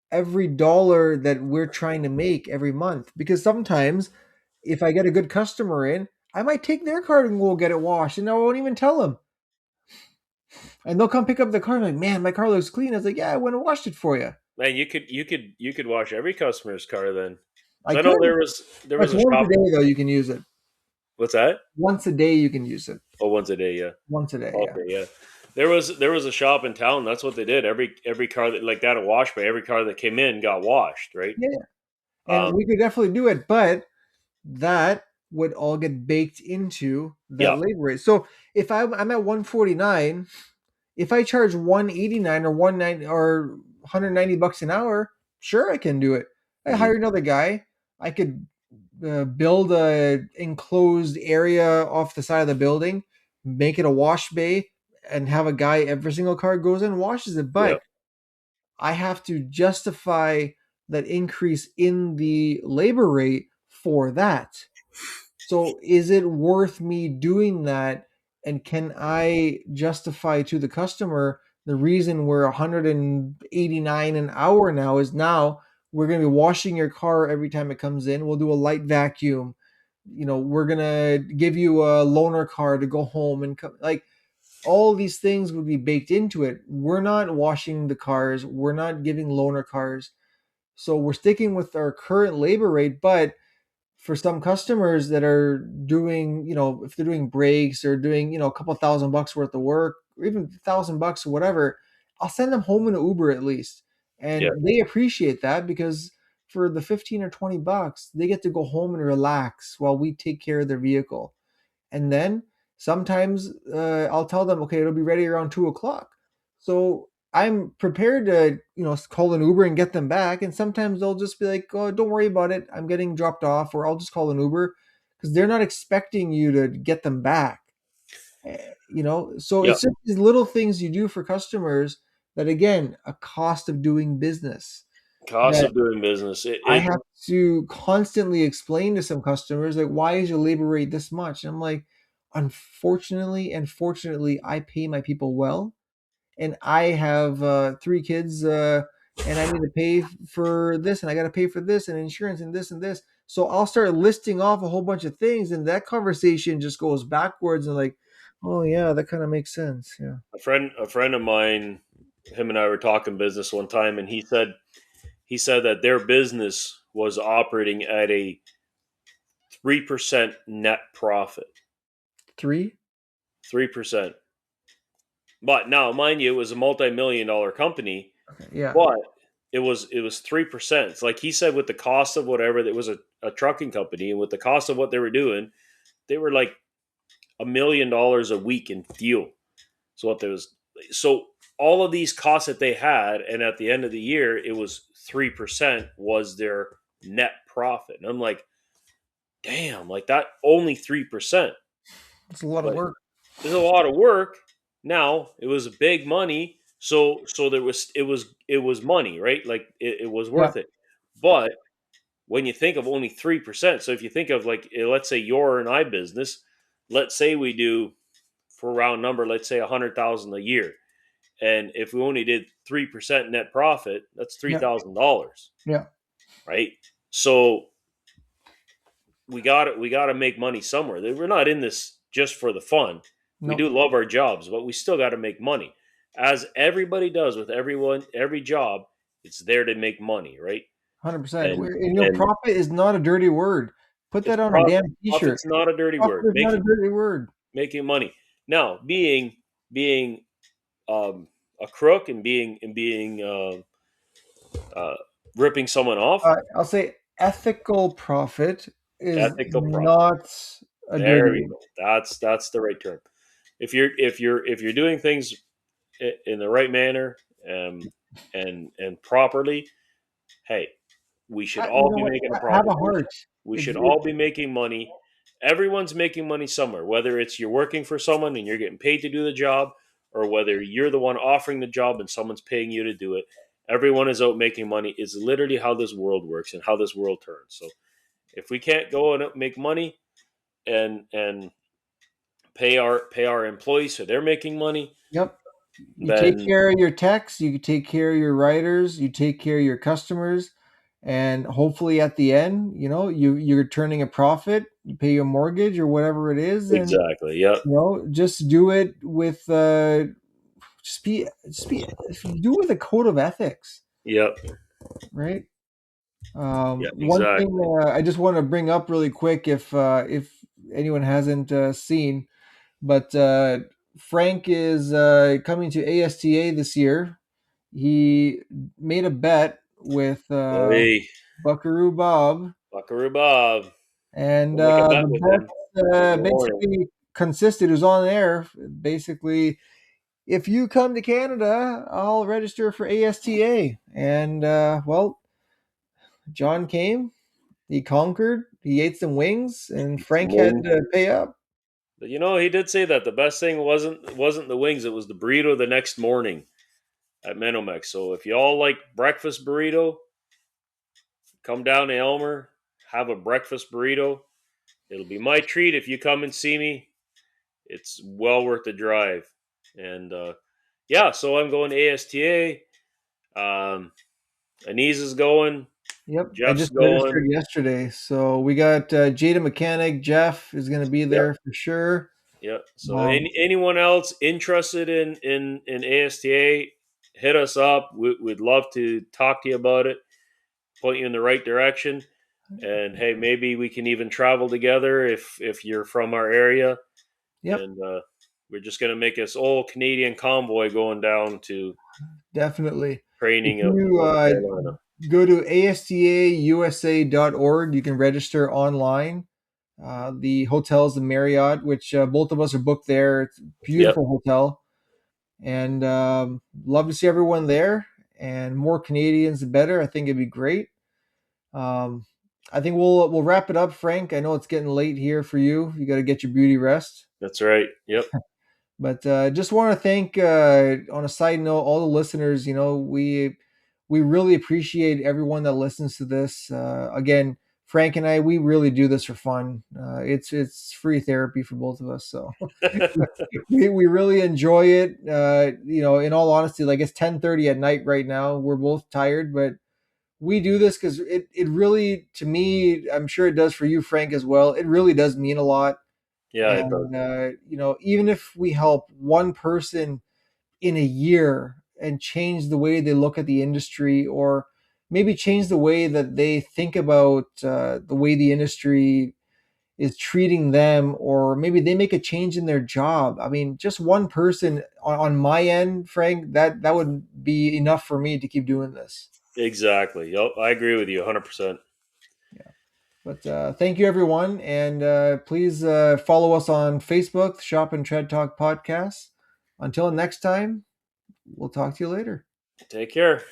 Speaker 1: every dollar that we're trying to make every month. Because sometimes if I get a good customer in, I might take their car and go get it washed, and I won't even tell them. And they'll come pick up the car and like, man, my car looks clean. I was like, yeah, I went and washed it for you.
Speaker 2: Man, you could wash every customer's car then.
Speaker 1: I
Speaker 2: So I know
Speaker 1: could.
Speaker 2: there was
Speaker 1: That's
Speaker 2: a
Speaker 1: once a
Speaker 2: shop.
Speaker 1: day though. You can use it
Speaker 2: What's that?
Speaker 1: once a day. You can use it
Speaker 2: Oh, once a day. Yeah.
Speaker 1: once a day. Yeah,
Speaker 2: Okay. Yeah. There was a shop in town. That's what they did. Every car that like that a wash bay. Every car that came in got washed. Right.
Speaker 1: yeah, yeah. And
Speaker 2: Um.
Speaker 1: we could definitely do it, but that would all get baked into that
Speaker 2: Yeah.
Speaker 1: labor rate. So if I'm at 149, if I charge 189 or 190 or $190 an hour, sure I can do it. I
Speaker 2: Hmm.
Speaker 1: hire another guy. I could build a enclosed area off the side of the building, make it a wash bay, and have a guy every single car goes in and washes it.
Speaker 2: Yeah.
Speaker 1: But I have to justify that increase in the labor rate for that. So is it worth me doing that? And can I justify to the customer the reason we're 189 an hour now we're going to be washing your car every time it comes in. We'll do a light vacuum. We're going to give you a loaner car to go home and come, like all these things would be baked into it. We're not washing the cars. We're not giving loaner cars. So we're sticking with our current labor rate, but for some customers that are doing, if they're doing brakes or doing, a couple $1,000 worth of work, or even $1,000 or whatever, I'll send them home in an Uber at least.
Speaker 2: Yeah.
Speaker 1: And they appreciate that because for the 15 or $20, they get to go home and relax while we take care of their vehicle. And then sometimes I'll tell them, okay, it'll be ready around 2 o'clock. So I'm prepared to, call an Uber and get them back. And sometimes they'll just be like, oh, don't worry about it. I'm getting dropped off, or I'll just call an Uber because they're not expecting you to get them back. So
Speaker 2: Yeah.
Speaker 1: it's just these little things you do for customers that, again, a cost of doing business
Speaker 2: Cost
Speaker 1: that
Speaker 2: of doing business. It.
Speaker 1: I
Speaker 2: it
Speaker 1: have to constantly explain to some customers, like, why is your labor rate this much? And I'm like, unfortunately and fortunately, I pay my people well, and I have 3 kids, and I need to pay for this, and I got to pay for this, and insurance, and this, and this. So I'll start listing off a whole bunch of things, and that conversation just goes backwards, and like, oh yeah, that kind of makes sense. Yeah,
Speaker 2: a friend of mine, him and I were talking business one time, and he said that their business was operating at a 3% net profit.
Speaker 1: three.
Speaker 2: 3%. But now, mind you, it was a multi-million dollar company,
Speaker 1: Okay, yeah,
Speaker 2: but it was 3%. It's like he said, with the cost of whatever, it was a trucking company, and with the cost of what they were doing, they were like $1 million a week in fuel. So what there was, so all of these costs that they had, and at the end of the year, it was 3% was their net profit. And I'm like, damn, like that only 3%,
Speaker 1: It's a lot of
Speaker 2: but
Speaker 1: work.
Speaker 2: there's a lot of work. Now it was big money, so it was money, right? Like it was
Speaker 1: Yeah.
Speaker 2: worth it. But when you think of only 3%, so if you think of like let's say your and I business, let's say we do for round number, let's say 100,000 a year, and if we only did 3% net profit, that's
Speaker 1: Yeah.
Speaker 2: $3,000,
Speaker 1: Yeah.
Speaker 2: right? So we got to make money somewhere. We're not in this just for the fun. We
Speaker 1: No.
Speaker 2: do love our jobs, but we still got to make money, as everybody does with everyone. Every job, it's there to make money, right?
Speaker 1: 100%.
Speaker 2: And and
Speaker 1: Profit is not a dirty word. Put
Speaker 2: it's
Speaker 1: that on a damn t-shirt.
Speaker 2: profit's not a dirty
Speaker 1: Profit
Speaker 2: word.
Speaker 1: is not a dirty word.
Speaker 2: Making money now, being a crook and being uh, ripping someone off,
Speaker 1: I'll say ethical profit is
Speaker 2: ethical profit.
Speaker 1: not a dirty
Speaker 2: There we
Speaker 1: word.
Speaker 2: go. That's the right term. If you're doing things in the right manner, and properly, hey, we should
Speaker 1: You
Speaker 2: all
Speaker 1: know
Speaker 2: be
Speaker 1: what?
Speaker 2: making a
Speaker 1: Have
Speaker 2: profit.
Speaker 1: a heart.
Speaker 2: We
Speaker 1: It's
Speaker 2: should all be making money. Everyone's making money somewhere, whether it's you're working for someone and you're getting paid to do the job, or whether you're the one offering the job and someone's paying you to do it. Everyone is out making money. Is literally how this world works and how this world turns. So if we can't go and make money and pay our employees so they're making money,
Speaker 1: Yep. You take
Speaker 2: then
Speaker 1: care of your techs, you take care of your writers, you take care of your customers, and hopefully at the end, you're turning a profit, you pay your mortgage or whatever it is, and
Speaker 2: exactly. Yep.
Speaker 1: just do it with do it with a code of ethics,
Speaker 2: Yep.
Speaker 1: right?
Speaker 2: Yep.
Speaker 1: One thing
Speaker 2: Exactly.
Speaker 1: I just want to bring up really quick, if anyone hasn't seen, but Frank is coming to ASTA this year. He made a bet with
Speaker 2: Hey,
Speaker 1: Buckaroo Bob,
Speaker 2: Buckaroo Bob.
Speaker 1: and
Speaker 2: We'll make a bet
Speaker 1: the
Speaker 2: with him.
Speaker 1: bet
Speaker 2: Give him a warning.
Speaker 1: basically consisted. It was on air. Basically, if you come to Canada, I'll register for ASTA. And well, John came. He conquered. He ate some wings, and
Speaker 2: Eat some
Speaker 1: Frank had
Speaker 2: wings.
Speaker 1: to pay up.
Speaker 2: But he did say that the best thing wasn't the wings; it was the burrito the next morning at Menomex. So if y'all like breakfast burrito, come down to Elmer, have a breakfast burrito. It'll be my treat if you come and see me. It's well worth the drive. And yeah, so I'm going to ASTA. Um, Anise is going.
Speaker 1: Yep, I
Speaker 2: Jeff's
Speaker 1: just registered
Speaker 2: going.
Speaker 1: yesterday, so we got Jada Mechanic. Jeff is going to be
Speaker 2: Yep.
Speaker 1: there for sure.
Speaker 2: Yep. So
Speaker 1: Um,
Speaker 2: anyone else interested in ASTA, hit us up. We'd love to talk to you about it, point you in the right direction, and hey, maybe we can even travel together if you're from our area.
Speaker 1: yep,
Speaker 2: And we're just gonna make this old Canadian convoy going down to
Speaker 1: definitely. If
Speaker 2: training out in
Speaker 1: you
Speaker 2: North Carolina.
Speaker 1: go to astausa.org, you can register online. The hotel's the Marriott, which both of us are booked there. It's a
Speaker 2: Yep,
Speaker 1: beautiful hotel, and love to see everyone there. And more Canadians, the better. I think it'd be great. Um, I think we'll wrap it up, Frank. I know it's getting late here for you. You got to get your beauty rest.
Speaker 2: that's right. Yep,
Speaker 1: But just want to thank, on a side note, all the listeners. We really appreciate everyone that listens to this. Again, Frank and I, we really do this for fun. It's free therapy for both of us, so we really enjoy it. In all honesty, like it's 10:30 at night right now. We're both tired, but we do this because it really, to me, I'm sure it does for you, Frank, as well. It really does mean a lot.
Speaker 2: yeah, it does.
Speaker 1: And even if we help one person in a year and change the way they look at the industry, or maybe change the way that they think about the way the industry is treating them, or maybe they make a change in their job. I mean, just one person on my end, Frank, that would be enough for me to keep doing this.
Speaker 2: Exactly. Yep, I agree with you 100%.
Speaker 1: Yeah. But thank you, everyone. And please follow us on Facebook, Shop and Tread Talk Podcast. Until next time, we'll talk to you later.
Speaker 2: Take care.